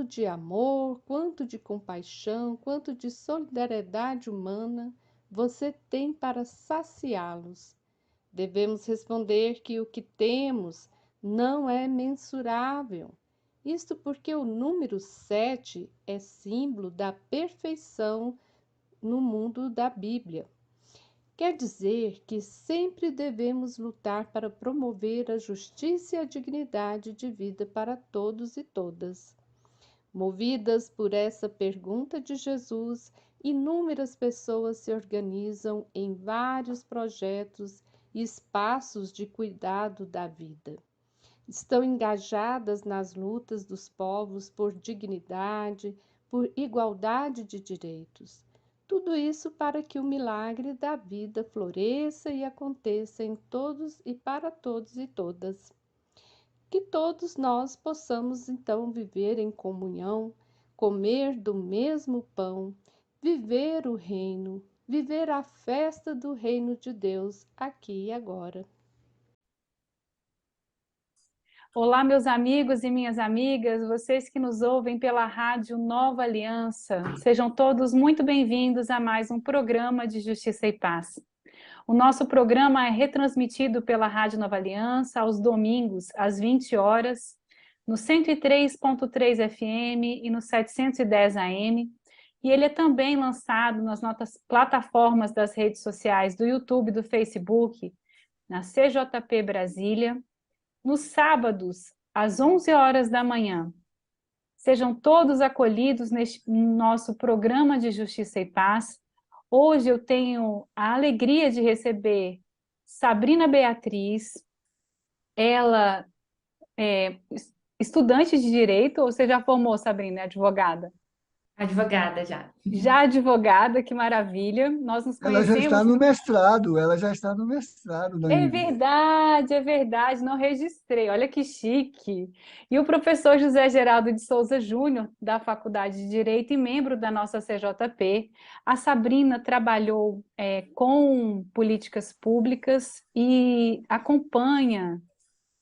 de amor, quanto de compaixão, quanto de solidariedade humana você tem para saciá-los? Devemos responder que o que temos não é mensurável. Isto porque o número 7 é símbolo da perfeição no mundo da Bíblia. Quer dizer que sempre devemos lutar para promover a justiça e a dignidade de vida para todos e todas. Movidas por essa pergunta de Jesus, inúmeras pessoas se organizam em vários projetos e espaços de cuidado da vida. Estão engajadas nas lutas dos povos por dignidade, por igualdade de direitos. Tudo isso para que o milagre da vida floresça e aconteça em todos e para todos e todas. Que todos nós possamos então viver em comunhão, comer do mesmo pão, viver o reino, viver a festa do reino de Deus aqui e agora. Olá, meus amigos e minhas amigas, vocês que nos ouvem pela Rádio Nova Aliança, sejam todos muito bem-vindos a mais um programa de Justiça e Paz. O nosso programa é retransmitido pela Rádio Nova Aliança aos domingos, às 20 horas, no 103.3 FM e no 710 AM, e ele é também lançado nas nossas plataformas das redes sociais do YouTube e do Facebook, na CJP Brasília, nos sábados, às 11 horas da manhã. Sejam todos acolhidos neste nosso programa de Justiça e Paz. Hoje eu tenho a alegria de receber Sabrina Beatriz. Ela é estudante de Direito, ou você já formou, Sabrina, advogada? Advogada já. Já advogada, que maravilha. Nós nos Ela já está conhecemos no mestrado, ela já está no mestrado da Univille. É verdade, não registrei, olha que chique. E o professor José Geraldo de Souza Júnior, da Faculdade de Direito e membro da nossa CJP. A Sabrina trabalhou com políticas públicas e acompanha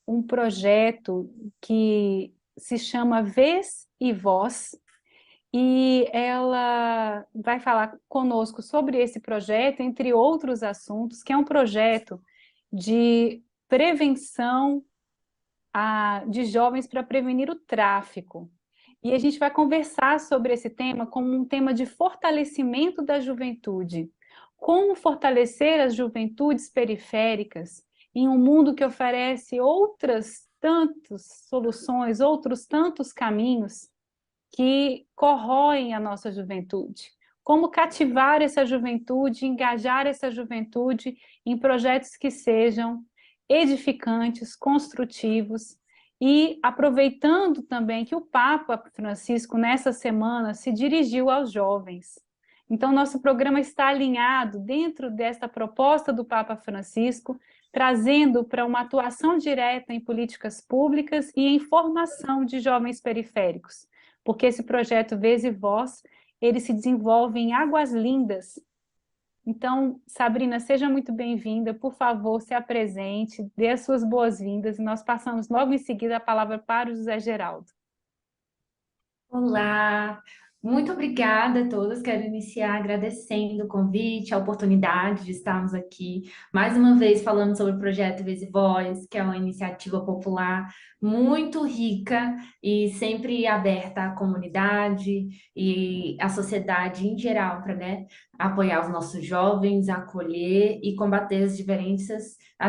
um projeto que se chama Vez e Voz, e ela vai falar conosco sobre esse projeto, entre outros assuntos, que é um projeto de prevenção de jovens para prevenir o tráfico. E a gente vai conversar sobre esse tema como um tema de fortalecimento da juventude, como fortalecer as juventudes periféricas em um mundo que oferece outras tantas soluções, outros tantos caminhos que corroem a nossa juventude. Como cativar essa juventude, engajar essa juventude em projetos que sejam edificantes, construtivos, e aproveitando também que o Papa Francisco, nessa semana, se dirigiu aos jovens. Então, nosso programa está alinhado dentro desta proposta do Papa Francisco, trazendo para uma atuação direta em políticas públicas e em formação de jovens periféricos, porque esse projeto Vez e Voz, ele se desenvolve em Águas Lindas. Então, Sabrina, seja muito bem-vinda, por favor, se apresente, dê as suas boas-vindas, e nós passamos logo em seguida a palavra para o José Geraldo. Olá, muito obrigada a todos. Quero iniciar agradecendo o convite, a oportunidade de estarmos aqui mais uma vez falando sobre o projeto Vez e Voz, que é uma iniciativa popular muito rica e sempre aberta à comunidade e à sociedade em geral, para, né, apoiar os nossos jovens, acolher e combater as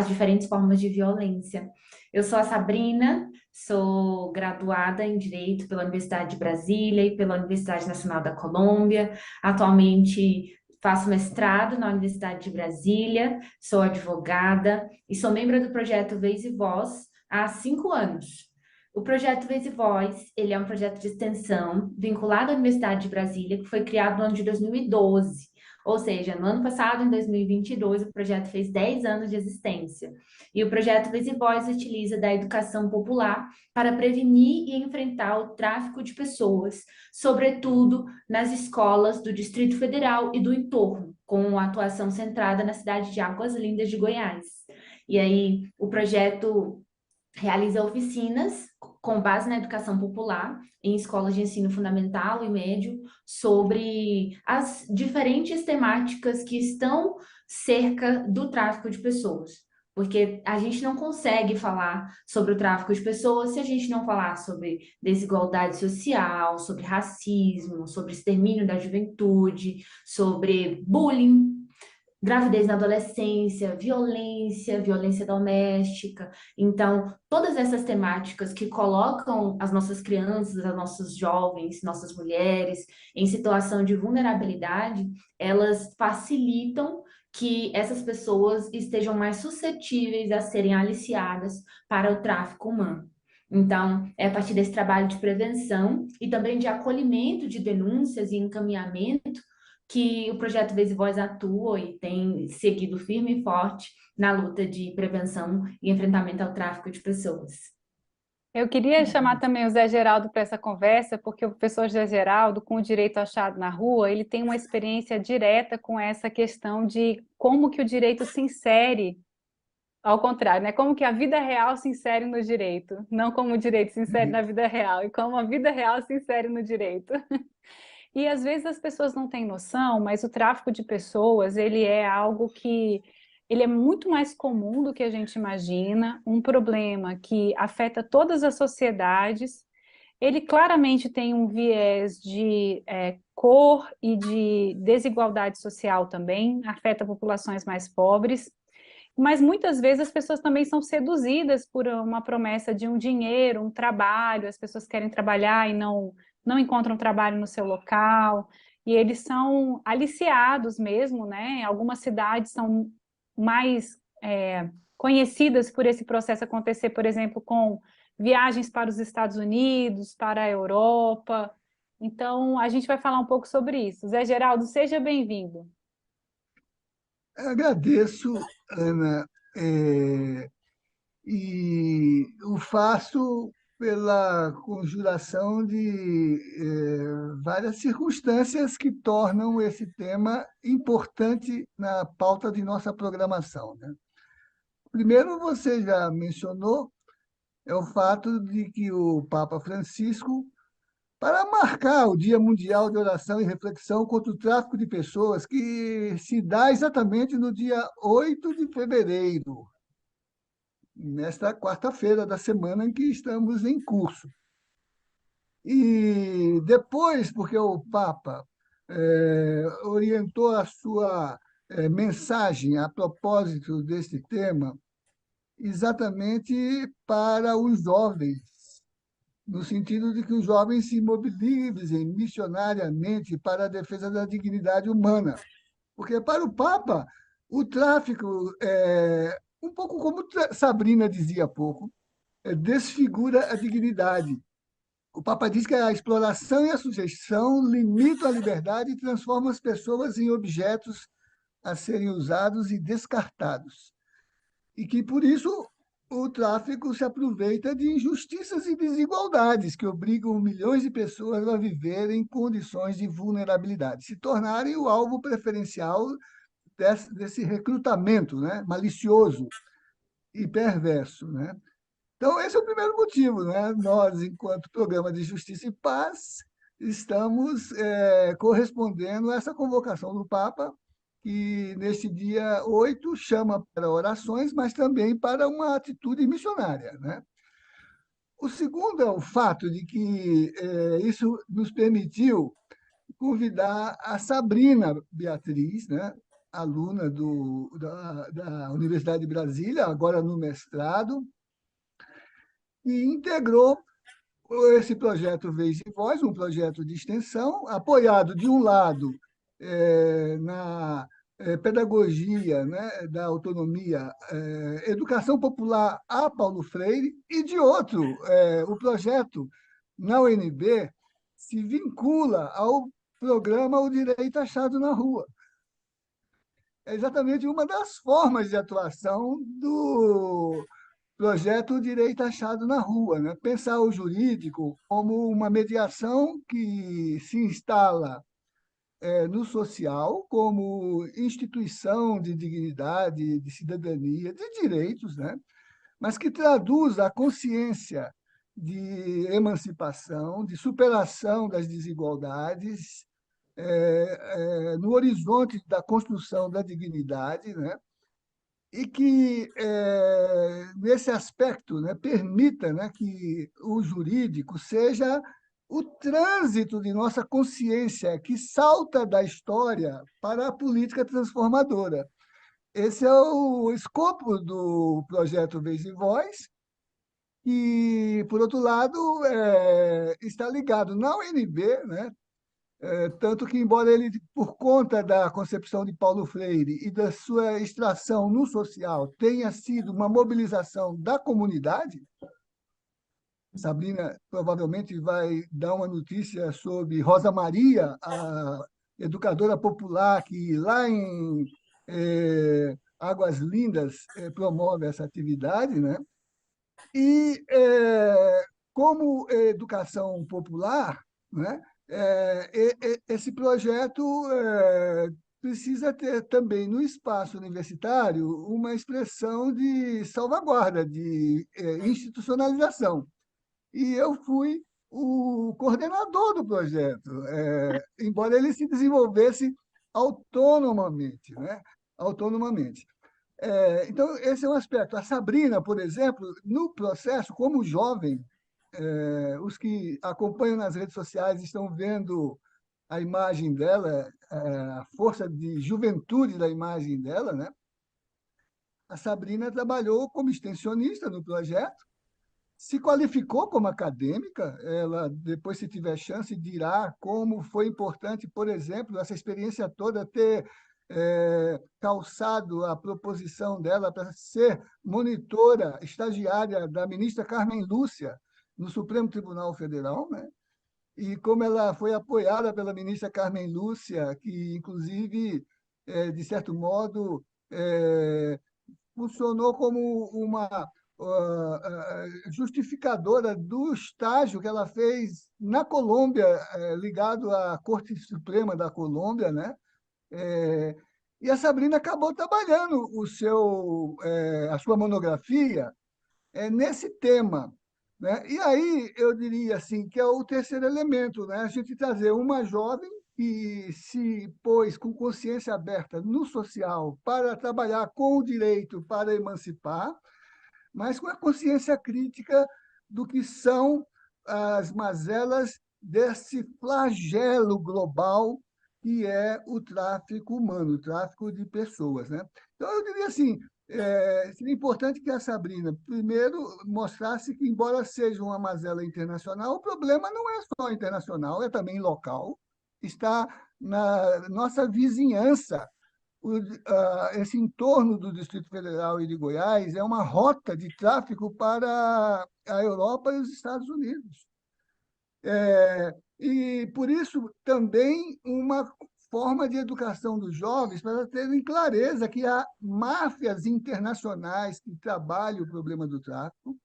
diferentes formas de violência. Eu sou a Sabrina. Sou graduada em Direito pela Universidade de Brasília e pela Universidade Nacional da Colômbia. Atualmente faço mestrado na Universidade de Brasília, sou advogada e sou membro do projeto Vez e Voz há 5 anos. O projeto Vez e Voz, ele é um projeto de extensão vinculado à Universidade de Brasília, que foi criado no ano de 2012. Ou seja, no ano passado, em 2022, o projeto fez 10 anos de existência. E o projeto Vez e Voz utiliza da educação popular para prevenir e enfrentar o tráfico de pessoas, sobretudo nas escolas do Distrito Federal e do entorno, com a atuação centrada na cidade de Águas Lindas de Goiás. E aí, o projeto realiza oficinas com base na educação popular em escolas de ensino fundamental e médio sobre as diferentes temáticas que estão cerca do tráfico de pessoas. Porque a gente não consegue falar sobre o tráfico de pessoas se a gente não falar sobre desigualdade social, sobre racismo, sobre extermínio da juventude, sobre bullying, gravidez na adolescência, violência doméstica. Então, todas essas temáticas que colocam as nossas crianças, os nossos jovens, nossas mulheres em situação de vulnerabilidade, elas facilitam que essas pessoas estejam mais suscetíveis a serem aliciadas para o tráfico humano. Então, é a partir desse trabalho de prevenção e também de acolhimento de denúncias e encaminhamento que o projeto Vez e Voz atua e tem seguido firme e forte na luta de prevenção e enfrentamento ao tráfico de pessoas. Eu queria chamar também o Zé Geraldo para essa conversa, porque o professor Zé Geraldo, com o direito achado na rua, ele tem uma experiência direta com essa questão de como que o direito se insere, ao contrário, né? Como que a vida real se insere no direito, não como o direito se insere na vida real, e como a vida real se insere no direito. E às vezes as pessoas não têm noção, mas o tráfico de pessoas, ele é algo que ele é muito mais comum do que a gente imagina, um problema que afeta todas as sociedades. Ele claramente tem um viés de cor e de desigualdade social também, afeta populações mais pobres, mas muitas vezes as pessoas também são seduzidas por uma promessa de um dinheiro, um trabalho, as pessoas querem trabalhar e não encontram trabalho no seu local, e eles são aliciados mesmo, né? Algumas cidades são mais conhecidas por esse processo acontecer, por exemplo, com viagens para os Estados Unidos, para a Europa. Então, a gente vai falar um pouco sobre isso. Zé Geraldo, seja bem-vindo. Agradeço, Ana, e o faço pela conjuração de várias circunstâncias que tornam esse tema importante na pauta de nossa programação, né? Primeiro, você já mencionou, é o fato de que o Papa Francisco, para marcar o Dia Mundial de Oração e Reflexão contra o Tráfico de Pessoas, que se dá exatamente no dia 8 de fevereiro, nesta quarta-feira da semana em que estamos em curso. E depois, porque o Papa orientou a sua mensagem a propósito deste tema, exatamente para os jovens, no sentido de que os jovens se mobilizem missionariamente para a defesa da dignidade humana. Porque, para o Papa, o tráfico, um pouco como Sabrina dizia há pouco, desfigura a dignidade. O Papa diz que a exploração e a sujeição limitam a liberdade e transformam as pessoas em objetos a serem usados e descartados. E que, por isso, o tráfico se aproveita de injustiças e desigualdades que obrigam milhões de pessoas a viver em condições de vulnerabilidade, se tornarem o alvo preferencial desse recrutamento, né, malicioso e perverso, né? Então, esse é o primeiro motivo, né? Nós, enquanto Programa de Justiça e Paz, estamos correspondendo a essa convocação do Papa, que neste dia 8 chama para orações, mas também para uma atitude missionária, né? O segundo é o fato de que isso nos permitiu convidar a Sabrina Beatriz, né, aluna da Universidade de Brasília, agora no mestrado, e integrou esse projeto Vez e Voz, um projeto de extensão, apoiado, de um lado, na pedagogia, né, da autonomia, educação popular a Paulo Freire, e, de outro, o projeto na UNB se vincula ao programa O Direito Achado na Rua. É exatamente uma das formas de atuação do projeto Direito Achado na Rua, né? Pensar o jurídico como uma mediação que se instala no social como instituição de dignidade, de cidadania, de direitos, né? Mas que traduz a consciência de emancipação, de superação das desigualdades, no horizonte da construção da dignidade, né? E que, nesse aspecto, né, permita, né, que o jurídico seja o trânsito de nossa consciência que salta da história para a política transformadora. Esse é o escopo do projeto Vez e Voz, e, por outro lado, está ligado na UNB, né? Tanto que, embora ele, por conta da concepção de Paulo Freire e da sua extração no social, tenha sido uma mobilização da comunidade, Sabrina provavelmente vai dar uma notícia sobre Rosa Maria, a educadora popular que lá em Águas Lindas promove essa atividade, né? E, como educação popular, né, esse projeto precisa ter também no espaço universitário uma expressão de salvaguarda, de institucionalização. E eu fui o coordenador do projeto, embora ele se desenvolvesse autonomamente, né? Autonomamente. Então, esse é um aspecto. A Sabrina, por exemplo, no processo, como jovem, os que acompanham nas redes sociais estão vendo a imagem dela, a força de juventude da imagem dela, né? A Sabrina trabalhou como extensionista no projeto, se qualificou como acadêmica, ela, depois, se tiver chance, dirá como foi importante, por exemplo, essa experiência toda ter calçado a proposição dela para ser monitora estagiária da ministra Carmen Lúcia no Supremo Tribunal Federal, né? E como ela foi apoiada pela ministra Carmen Lúcia, que, inclusive, de certo modo, funcionou como uma justificadora do estágio que ela fez na Colômbia, ligado à Corte Suprema da Colômbia, né? E a Sabrina acabou trabalhando a sua monografia nesse tema, né? E aí eu diria assim que é o terceiro elemento, né? A gente trazer uma jovem que se pôs com consciência aberta no social para trabalhar com o direito para emancipar, mas com a consciência crítica do que são as mazelas desse flagelo global que é o tráfico humano, o tráfico de pessoas, né? Então, eu diria assim, seria importante que a Sabrina, primeiro, mostrasse que, embora seja uma mazela internacional, o problema não é só internacional, é também local, está na nossa vizinhança. Esse entorno do Distrito Federal e de Goiás é uma rota de tráfico para a Europa e os Estados Unidos. E, por isso, também uma forma de educação dos jovens para terem clareza que há máfias internacionais que trabalham o problema do tráfico,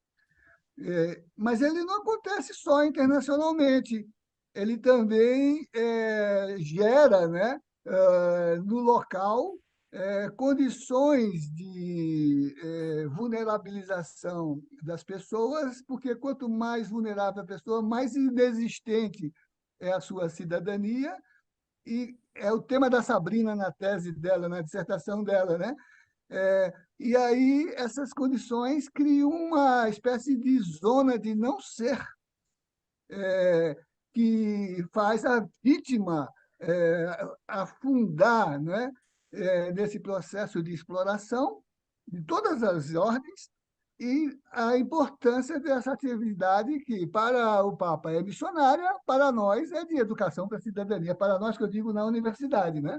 mas ele não acontece só internacionalmente, ele também gera, né, no local condições de vulnerabilização das pessoas, porque quanto mais vulnerável a pessoa, mais inexistente é a sua cidadania, e é o tema da Sabrina na tese dela, na dissertação dela, né? E aí essas condições criam uma espécie de zona de não ser, que faz a vítima afundar, né, nesse processo de exploração de todas as ordens, e a importância dessa atividade que, para o Papa, é missionária, para nós é de educação para a cidadania, para nós, que eu digo, na universidade, né?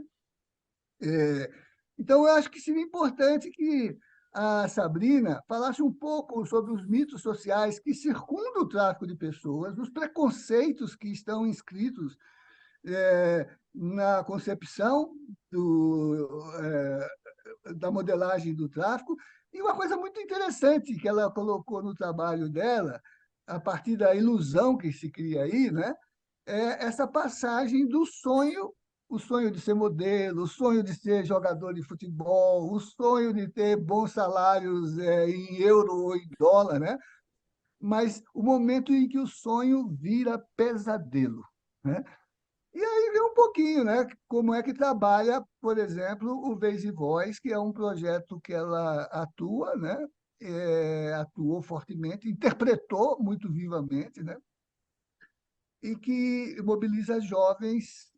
Então, eu acho que seria importante que a Sabrina falasse um pouco sobre os mitos sociais que circundam o tráfico de pessoas, os preconceitos que estão inscritos na concepção da modelagem do tráfico. E uma coisa muito interessante que ela colocou no trabalho dela, a partir da ilusão que se cria aí, né, é essa passagem do sonho, o sonho de ser modelo, o sonho de ser jogador de futebol, o sonho de ter bons salários em euro ou em dólar, né? Mas o momento em que o sonho vira pesadelo, né? E aí vem um pouquinho, né? Como é que trabalha, por exemplo, o Vez e Voz, que é um projeto que ela atua, né? Atuou fortemente, interpretou muito vivamente, né? E que mobiliza jovens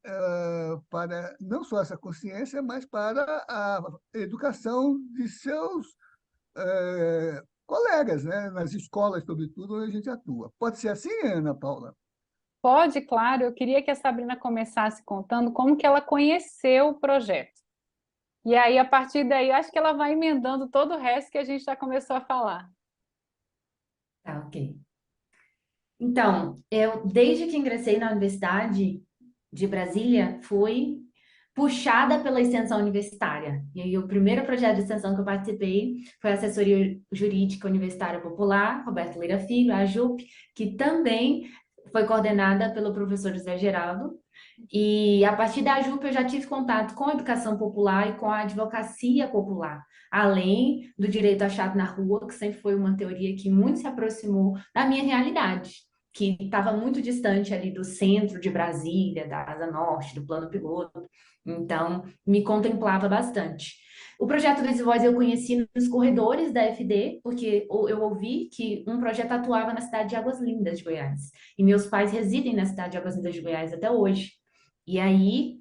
para não só essa consciência, mas para a educação de seus colegas, né? Nas escolas, sobretudo, onde a gente atua. Pode ser assim, Ana Paula? Pode, claro. Eu queria que a Sabrina começasse contando como que ela conheceu o projeto. E aí, a partir daí, acho que ela vai emendando todo o resto que a gente já começou a falar. Tá, ok. Então, eu, desde que ingressei na Universidade de Brasília, fui puxada pela extensão universitária. E aí, o primeiro projeto de extensão que eu participei foi a Assessoria Jurídica Universitária Popular, Roberto Leira Filho, a AJUP, que também foi coordenada pelo professor José Geraldo. E a partir da AJUP eu já tive contato com a educação popular e com a advocacia popular, além do direito achado na rua, que sempre foi uma teoria que muito se aproximou da minha realidade, que estava muito distante ali do centro de Brasília, da Asa Norte, do Plano Piloto. Então, me contemplava bastante. O projeto Vez e Voz eu conheci nos corredores da FD, porque eu ouvi que um projeto atuava na cidade de Águas Lindas de Goiás. E meus pais residem na cidade de Águas Lindas de Goiás até hoje. E aí,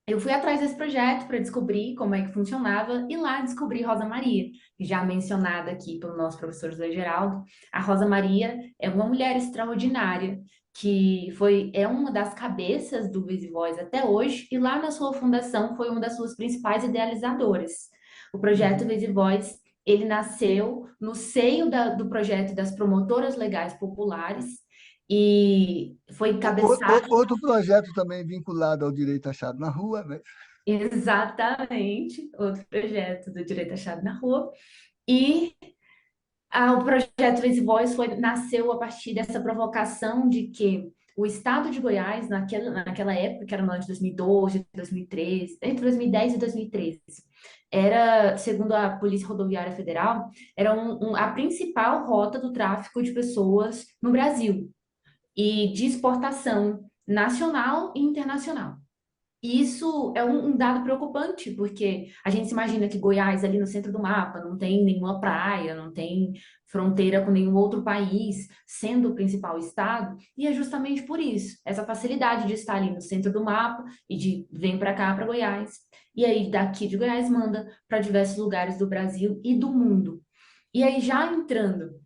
eu fui atrás desse projeto para descobrir como é que funcionava e lá descobri Rosa Maria, já mencionada aqui pelo nosso professor José Geraldo. A Rosa Maria é uma mulher extraordinária que é uma das cabeças do Vez e Voz até hoje e lá na sua fundação foi uma das suas principais idealizadoras. O projeto Vez e Voz, ele nasceu no seio do projeto das promotoras legais populares e foi encabeçado. Outro projeto também vinculado ao direito achado na rua, né? Exatamente, outro projeto do Direito Achado na Rua. E o projeto Vez e Voz nasceu a partir dessa provocação de que o Estado de Goiás, naquela época, que era no ano de 2012, 2013, entre 2010 e 2013, era, segundo a Polícia Rodoviária Federal, era a principal rota do tráfico de pessoas no Brasil e de exportação nacional e internacional. Isso é um dado preocupante, porque a gente se imagina que Goiás, ali no centro do mapa, não tem nenhuma praia, não tem fronteira com nenhum outro país, sendo o principal estado, e é justamente por isso, essa facilidade de estar ali no centro do mapa e de vem para cá, para Goiás, e aí daqui de Goiás manda para diversos lugares do Brasil e do mundo. E aí, já entrando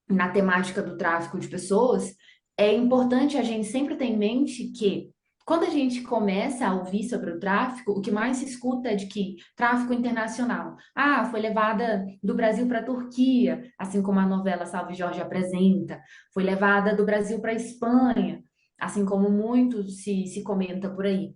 na temática do tráfico de pessoas, é importante a gente sempre ter em mente que quando a gente começa a ouvir sobre o tráfico, o que mais se escuta é de que tráfico internacional. Ah, foi levada do Brasil para a Turquia, assim como a novela Salve Jorge apresenta. Foi levada do Brasil para a Espanha, assim como muito se comenta por aí.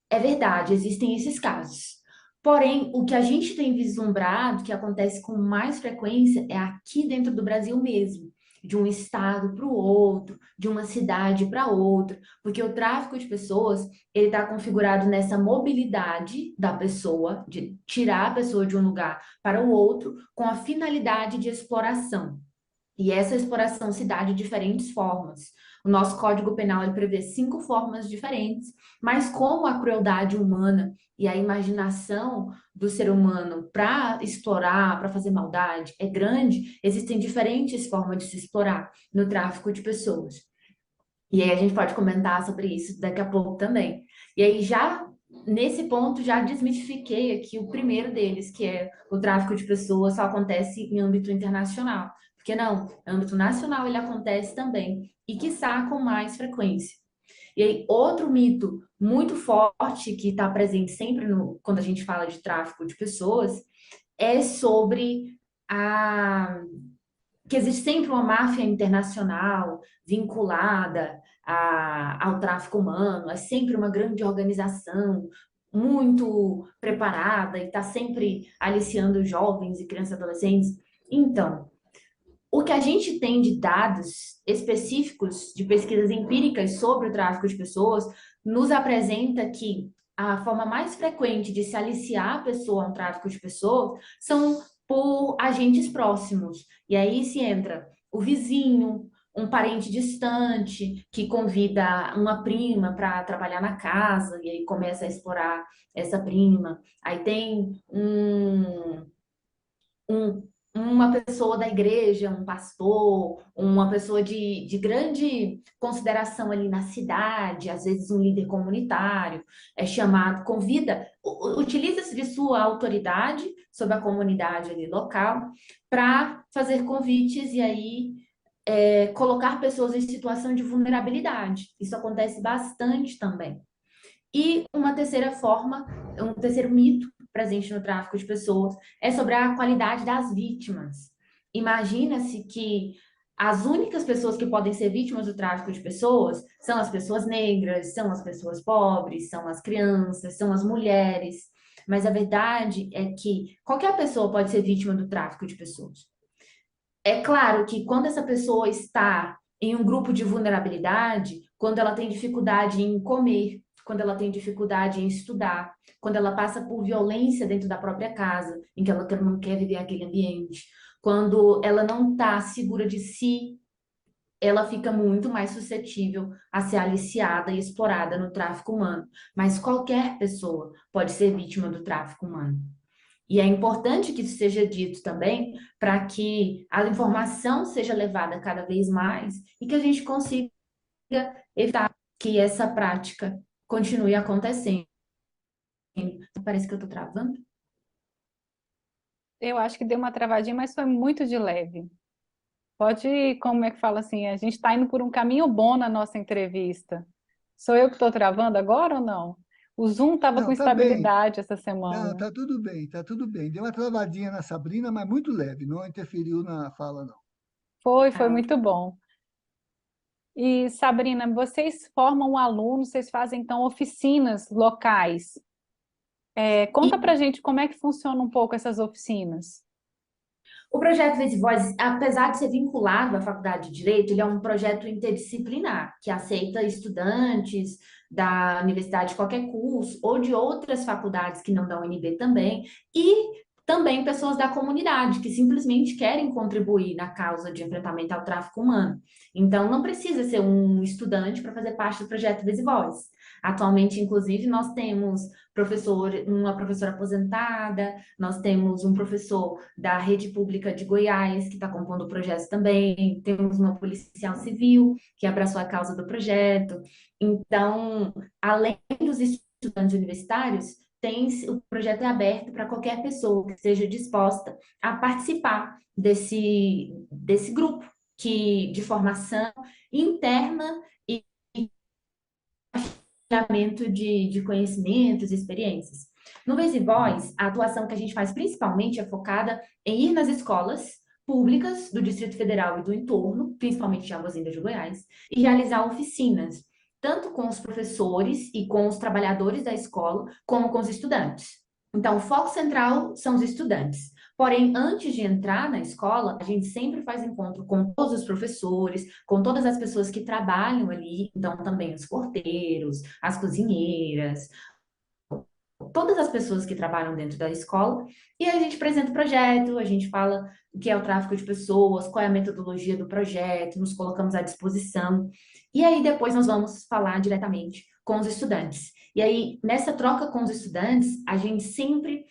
É verdade, existem esses casos. Porém, o que a gente tem vislumbrado, que acontece com mais frequência, é aqui dentro do Brasil mesmo, de um estado para o outro, de uma cidade para outra, porque o tráfico de pessoas, ele está configurado nessa mobilidade da pessoa, de tirar a pessoa de um lugar para o outro, com a finalidade de exploração. E essa exploração se dá de diferentes formas. O nosso Código Penal ele prevê 5 formas diferentes, mas como a crueldade humana e a imaginação do ser humano para explorar, para fazer maldade é grande, existem diferentes formas de se explorar no tráfico de pessoas. E aí a gente pode comentar sobre isso daqui a pouco também. E aí já nesse ponto já desmitifiquei aqui o primeiro deles, que é o tráfico de pessoas só acontece em âmbito internacional. Porque não, em âmbito nacional ele acontece também, e quiçá com mais frequência. E aí, outro mito muito forte que está presente sempre quando a gente fala de tráfico de pessoas é sobre a que existe sempre uma máfia internacional vinculada ao tráfico humano, é sempre uma grande organização, muito preparada e está sempre aliciando jovens e crianças e adolescentes. Então, o que a gente tem de dados específicos, de pesquisas empíricas sobre o tráfico de pessoas, nos apresenta que a forma mais frequente de se aliciar a pessoa a um tráfico de pessoas são por agentes próximos. E aí se entra o vizinho, um parente distante que convida uma prima para trabalhar na casa e aí começa a explorar essa prima. Aí tem uma pessoa da igreja, um pastor, uma pessoa de grande consideração ali na cidade, às vezes um líder comunitário, é chamado, convida, utiliza-se de sua autoridade sobre a comunidade ali local para fazer convites e aí colocar pessoas em situação de vulnerabilidade. Isso acontece bastante também. E uma terceira forma, um terceiro mito presente no tráfico de pessoas é sobre a qualidade das vítimas. Imagina-se que as únicas pessoas que podem ser vítimas do tráfico de pessoas são as pessoas negras, são as pessoas pobres, são as crianças, são as mulheres. Mas a verdade é que qualquer pessoa pode ser vítima do tráfico de pessoas. É claro que quando essa pessoa está em um grupo de vulnerabilidade, quando ela tem dificuldade em comer, quando ela tem dificuldade em estudar, quando ela passa por violência dentro da própria casa, em que ela não quer viver aquele ambiente, quando ela não está segura de si, ela fica muito mais suscetível a ser aliciada e explorada no tráfico humano. Mas qualquer pessoa pode ser vítima do tráfico humano. E é importante que isso seja dito também, para que a informação seja levada cada vez mais e que a gente consiga evitar que essa prática continue acontecendo. Parece que eu estou travando. Eu acho que deu uma travadinha, mas foi muito de leve. Pode, como é que fala assim, a gente está indo por um caminho bom na nossa entrevista. Sou eu que estou travando agora ou não? O Zoom estava com Não, tá bem. instabilidade essa Não, semana. tá tudo bem, tá tudo bem. Deu uma travadinha na Sabrina, mas muito leve, não interferiu na fala, não. Foi Ah, muito bom. E, Sabrina, vocês formam alunos, vocês fazem então oficinas locais. Conta pra gente como é que funciona um pouco essas oficinas. o projeto Vez e Voz, apesar de ser vinculado à Faculdade de Direito, ele é um projeto interdisciplinar, que aceita estudantes da universidade de qualquer curso ou de outras faculdades que não da UNB também, e também pessoas da comunidade que simplesmente querem contribuir na causa de enfrentamento ao tráfico humano. Então, não precisa ser um estudante para fazer parte do projeto Visivoz. Atualmente, inclusive, nós temos uma professora aposentada, nós temos um professor da rede pública de Goiás que está compondo o projeto também, temos uma policial civil que abraçou a causa do projeto. Então, além dos estudantes universitários, o projeto é aberto para qualquer pessoa que esteja disposta a participar desse grupo de formação interna e compartilhamento de conhecimentos e experiências. No Vez e Voz, a atuação que a gente faz principalmente é focada em ir nas escolas públicas do Distrito Federal e do entorno, principalmente de Águas Lindas de Goiás, e realizar oficinas, tanto com os professores e com os trabalhadores da escola, como com os estudantes. Então, o foco central são os estudantes. Porém, antes de entrar na escola, a gente sempre faz encontro com todos os professores, com todas as pessoas que trabalham ali, então também os porteiros, as cozinheiras, todas as pessoas que trabalham dentro da escola, e a gente apresenta o projeto, a gente fala o que é o tráfico de pessoas, qual é a metodologia do projeto, nos colocamos à disposição, e aí depois nós vamos falar diretamente com os estudantes. E aí, nessa troca com os estudantes, a gente sempre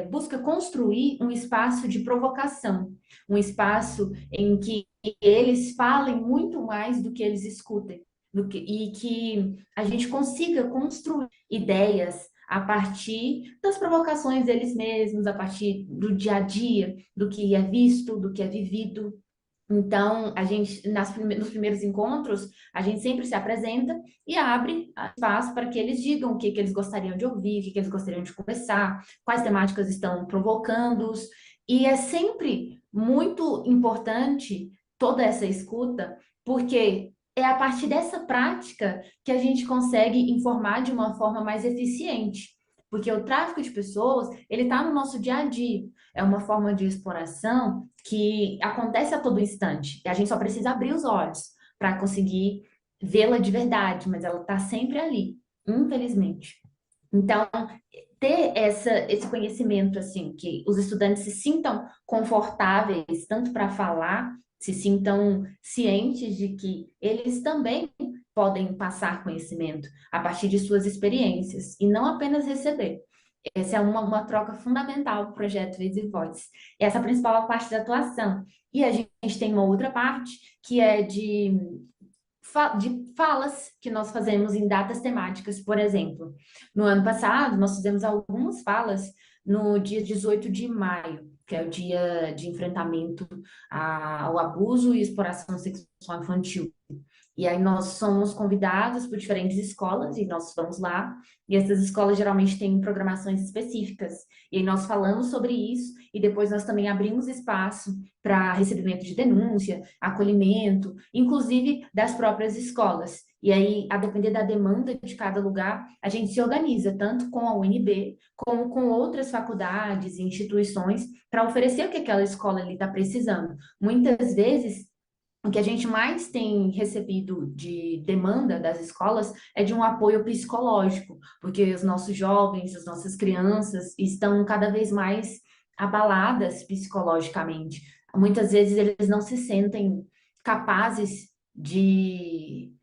busca construir um espaço de provocação, um espaço em que eles falem muito mais do que eles escutem, e que a gente consiga construir ideias a partir das provocações deles mesmos, a partir do dia a dia, do que é visto, do que é vivido. Então, a gente, nos primeiros encontros, a gente sempre se apresenta e abre espaço para que eles digam o que eles gostariam de ouvir, o que eles gostariam de conversar, quais temáticas estão provocando-os. E é sempre muito importante toda essa escuta, porque é a partir dessa prática que a gente consegue informar de uma forma mais eficiente. Porque o tráfico de pessoas, ele está no nosso dia a dia. É uma forma de exploração que acontece a todo instante. E a gente só precisa abrir os olhos para conseguir vê-la de verdade, mas ela está sempre ali, infelizmente. Então, ter esse conhecimento, assim, que os estudantes se sintam confortáveis, tanto para falar, se sintam cientes de que eles também podem passar conhecimento a partir de suas experiências, e não apenas receber. Essa é uma troca fundamental do projeto Vez e Voz. Essa é a principal parte da atuação. E a gente tem uma outra parte que é de falas que nós fazemos em datas temáticas, por exemplo. No ano passado, nós fizemos algumas falas no dia 18 de maio, que é o dia de enfrentamento ao abuso e exploração sexual infantil. E aí nós somos convidados por diferentes escolas e nós vamos lá. E essas escolas geralmente têm programações específicas. E aí nós falamos sobre isso e depois nós também abrimos espaço para recebimento de denúncia, acolhimento, inclusive das próprias escolas. E aí, a depender da demanda de cada lugar, a gente se organiza tanto com a UNB como com outras faculdades e instituições para oferecer o que aquela escola ali está precisando. Muitas vezes o que a gente mais tem recebido de demanda das escolas é de um apoio psicológico, porque os nossos jovens, as nossas crianças estão cada vez mais abaladas psicologicamente. Muitas vezes eles não se sentem capazes de,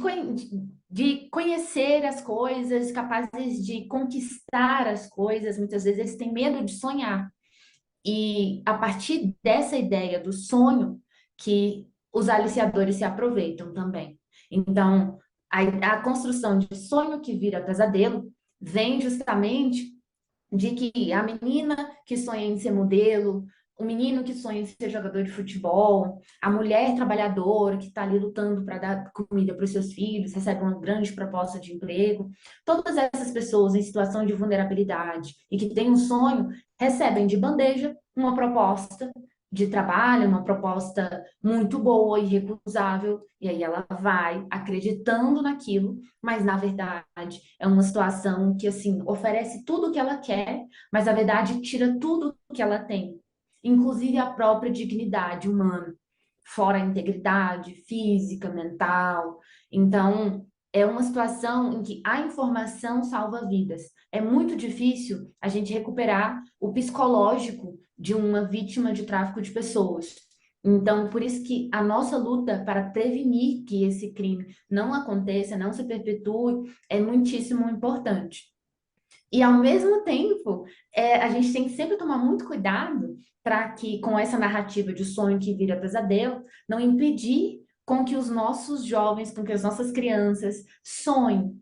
conhe- de conhecer as coisas, capazes de conquistar as coisas. Muitas vezes eles têm medo de sonhar. E a partir dessa ideia do sonho, que os aliciadores se aproveitam também. Então, a construção de sonho que vira pesadelo vem justamente de que a menina que sonha em ser modelo, o menino que sonha em ser jogador de futebol, a mulher trabalhadora que está ali lutando para dar comida para os seus filhos, recebe uma grande proposta de emprego. Todas essas pessoas em situação de vulnerabilidade e que têm um sonho, recebem de bandeja uma proposta de trabalho, uma proposta muito boa e recusável, e aí ela vai acreditando naquilo, mas na verdade é uma situação que assim oferece tudo o que ela quer, mas na verdade tira tudo o que ela tem, inclusive a própria dignidade humana, fora a integridade física, mental. Então, é uma situação em que a informação salva vidas. É muito difícil a gente recuperar o psicológico de uma vítima de tráfico de pessoas. Então, por isso que a nossa luta para prevenir que esse crime não aconteça, não se perpetue, é muitíssimo importante. E, ao mesmo tempo, a gente tem que sempre tomar muito cuidado para que, com essa narrativa de sonho que vira pesadelo, não impedir com que os nossos jovens, com que as nossas crianças sonhem.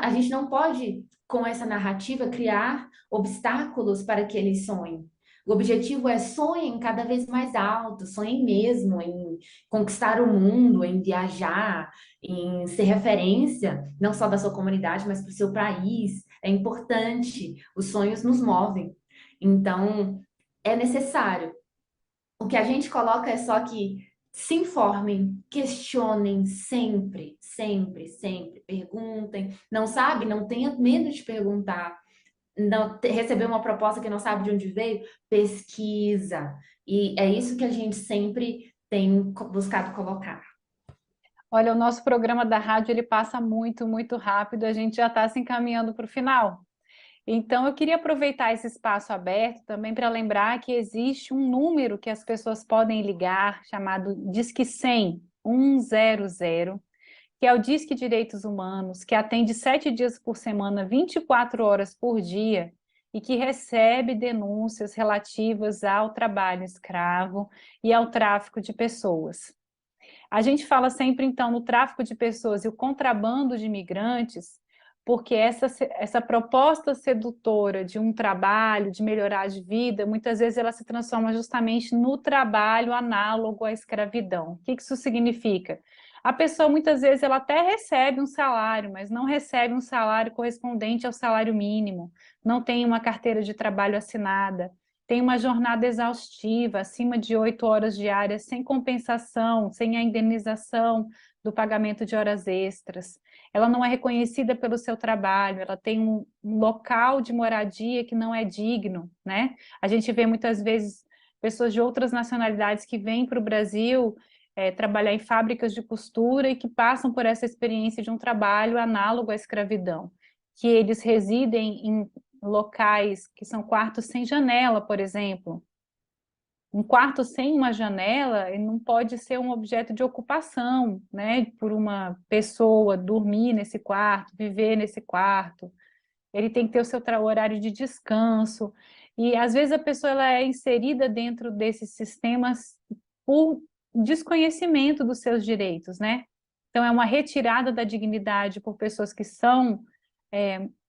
A gente não pode, com essa narrativa, criar obstáculos para que eles sonhem. O objetivo é sonhem cada vez mais alto, sonhem mesmo em conquistar o mundo, em viajar, em ser referência, não só da sua comunidade, mas para o seu país. É importante, os sonhos nos movem. Então, é necessário. O que a gente coloca é só que se informem, questionem sempre, sempre, sempre, perguntem. Não sabe? Não tenha medo de perguntar. Não receber uma proposta que não sabe de onde veio, pesquisa. E é isso que a gente sempre tem buscado colocar. Olha, o nosso programa da rádio ele passa muito, muito rápido, a gente já está se encaminhando para o final. Então, eu queria aproveitar esse espaço aberto também para lembrar que existe um número que as pessoas podem ligar, chamado Disque 100, 100, que é o Disque Direitos Humanos, que atende 7 dias por semana, 24 horas por dia, e que recebe denúncias relativas ao trabalho escravo e ao tráfico de pessoas. A gente fala sempre, então, no tráfico de pessoas e o contrabando de imigrantes, porque essa proposta sedutora de um trabalho, de melhorar de vida, muitas vezes ela se transforma justamente no trabalho análogo à escravidão. O que isso significa? A pessoa, muitas vezes, ela até recebe um salário, mas não recebe um salário correspondente ao salário mínimo, não tem uma carteira de trabalho assinada, tem uma jornada exaustiva, acima de 8 horas diárias, sem compensação, sem a indenização do pagamento de horas extras. Ela não é reconhecida pelo seu trabalho, ela tem um local de moradia que não é digno, né? A gente vê muitas vezes pessoas de outras nacionalidades que vêm para o Brasil trabalhar em fábricas de costura e que passam por essa experiência de um trabalho análogo à escravidão, que eles residem em locais que são quartos sem janela, por exemplo. Um quarto sem uma janela ele não pode ser um objeto de ocupação, né? Por uma pessoa dormir nesse quarto, viver nesse quarto. Ele tem que ter o seu horário de descanso. E, às vezes, a pessoa ela é inserida dentro desses sistemas por desconhecimento dos seus direitos, né? Então, é uma retirada da dignidade por pessoas que são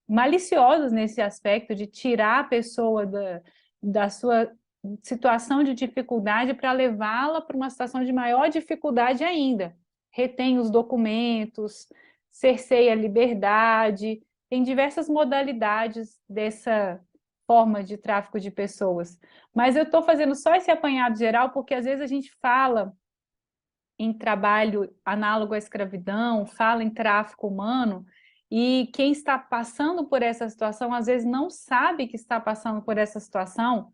maliciosas nesse aspecto de tirar a pessoa da sua situação de dificuldade para levá-la para uma situação de maior dificuldade ainda. Retém os documentos, cerceia a liberdade, tem diversas modalidades dessa forma de tráfico de pessoas. Mas eu estou fazendo só esse apanhado geral porque às vezes a gente fala em trabalho análogo à escravidão, fala em tráfico humano, e quem está passando por essa situação às vezes não sabe que está passando por essa situação,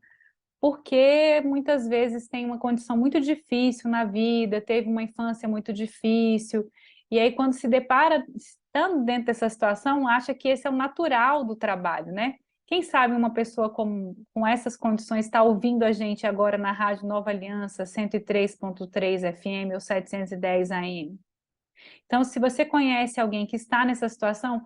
porque muitas vezes tem uma condição muito difícil na vida, teve uma infância muito difícil, e aí quando se depara, estando dentro dessa situação, acha que esse é o natural do trabalho, né? Quem sabe uma pessoa com essas condições está ouvindo a gente agora na Rádio Nova Aliança, 103.3 FM ou 710 AM. Então, se você conhece alguém que está nessa situação,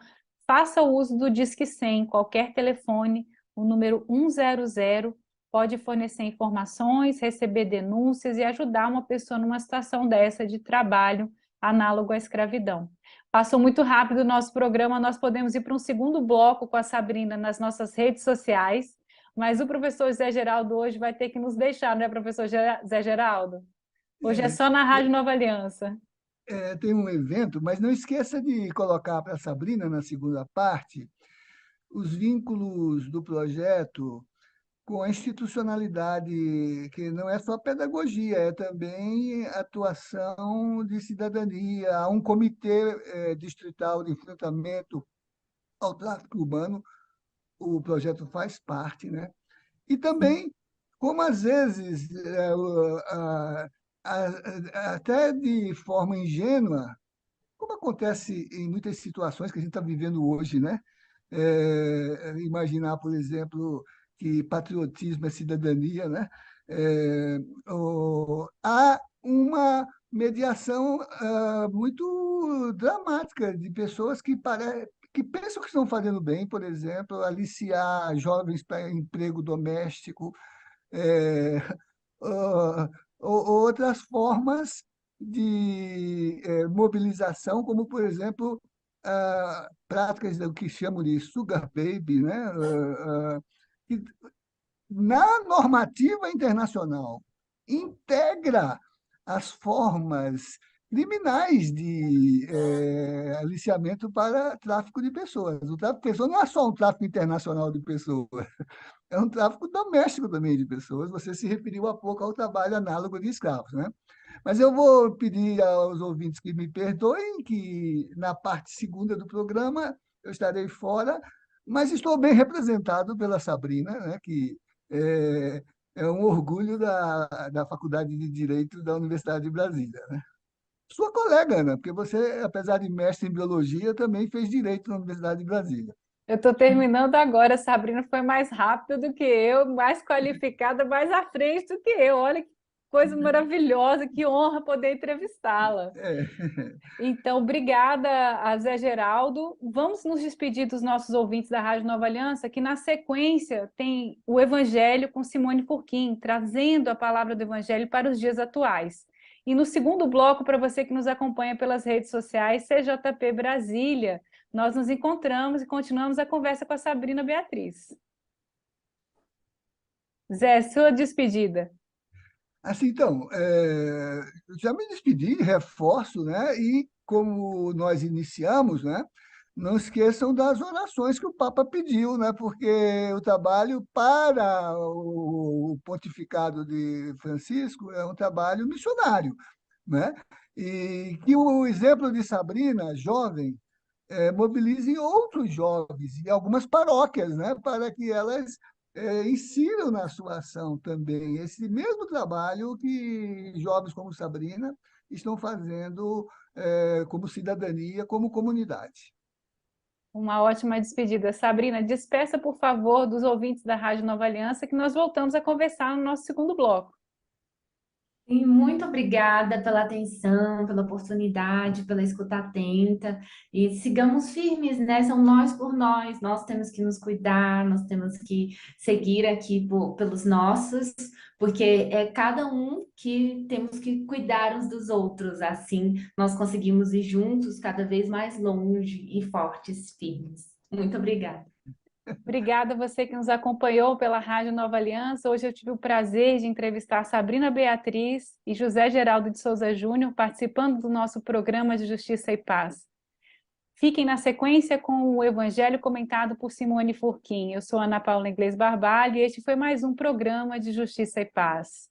faça o uso do Disque 100, qualquer telefone, o número 100, pode fornecer informações, receber denúncias e ajudar uma pessoa numa situação dessa de trabalho análogo à escravidão. Passou muito rápido o nosso programa, nós podemos ir para um segundo bloco com a Sabrina nas nossas redes sociais, mas o professor Zé Geraldo hoje vai ter que nos deixar, não é, professor Zé Geraldo? Hoje é só na Rádio Nova Aliança. Tem um evento, mas não esqueça de colocar para a Sabrina, na segunda parte, os vínculos do projeto com a institucionalidade, que não é só pedagogia, é também atuação de cidadania. Há um comitê distrital de enfrentamento ao tráfico humano, o projeto faz parte, né? E também, como às vezes, até de forma ingênua, como acontece em muitas situações que a gente está vivendo hoje, né? Imaginar, por exemplo, que patriotismo é cidadania, né? Há uma mediação muito dramática de pessoas que pensam que estão fazendo bem, por exemplo, aliciar jovens para emprego doméstico, é, ah, outras formas de mobilização, como, por exemplo, práticas do que chamam de sugar baby, né? Que na normativa internacional integra as formas criminais de aliciamento para tráfico de pessoas. O tráfico de pessoas não é só um tráfico internacional de pessoas, é um tráfico doméstico também de pessoas. Você se referiu há pouco ao trabalho análogo de escravos, né? Mas eu vou pedir aos ouvintes que me perdoem, que na parte segunda do programa eu estarei fora, mas estou bem representado pela Sabrina, né, que é, é um orgulho da Faculdade de Direito da Universidade de Brasília, né? Sua colega, Ana, porque você, apesar de mestre em biologia, também fez direito na Universidade de Brasília. Eu estou terminando agora, a Sabrina foi mais rápida do que eu, mais qualificada, mais à frente do que eu. Olha que coisa maravilhosa, que honra poder entrevistá-la. É. Então, obrigada a Zé Geraldo. Vamos nos despedir dos nossos ouvintes da Rádio Nova Aliança, que na sequência tem o Evangelho com Simone Furquim, trazendo a palavra do Evangelho para os dias atuais. E no segundo bloco, para você que nos acompanha pelas redes sociais, CJP Brasília, nós nos encontramos e continuamos a conversa com a Sabrina Beatriz. Zé, sua despedida. Assim, então, já me despedi, reforço, né? E como nós iniciamos, né? Não esqueçam das orações que o Papa pediu, né? Porque o trabalho para o pontificado de Francisco é um trabalho missionário, né? E que o exemplo de Sabrina, jovem, mobilize outros jovens e algumas paróquias, né, para que elas insiram na sua ação também esse mesmo trabalho que jovens como Sabrina estão fazendo como cidadania, como comunidade. Uma ótima despedida. Sabrina, despeça, por favor, dos ouvintes da Rádio Nova Aliança, que nós voltamos a conversar no nosso segundo bloco. E muito obrigada pela atenção, pela oportunidade, pela escuta atenta. E sigamos firmes, né? São nós por nós temos que nos cuidar, nós temos que seguir aqui pelos nossos, porque é cada um que temos que cuidar uns dos outros. Assim, nós conseguimos ir juntos cada vez mais longe e fortes, firmes. Muito obrigada. Obrigada a você que nos acompanhou pela Rádio Nova Aliança. Hoje eu tive o prazer de entrevistar Sabrina Beatriz e José Geraldo de Souza Júnior, participando do nosso programa de Justiça e Paz. Fiquem na sequência com o Evangelho comentado por Simone Furquim. Eu sou Ana Paula Inglês Barbalho e este foi mais um programa de Justiça e Paz.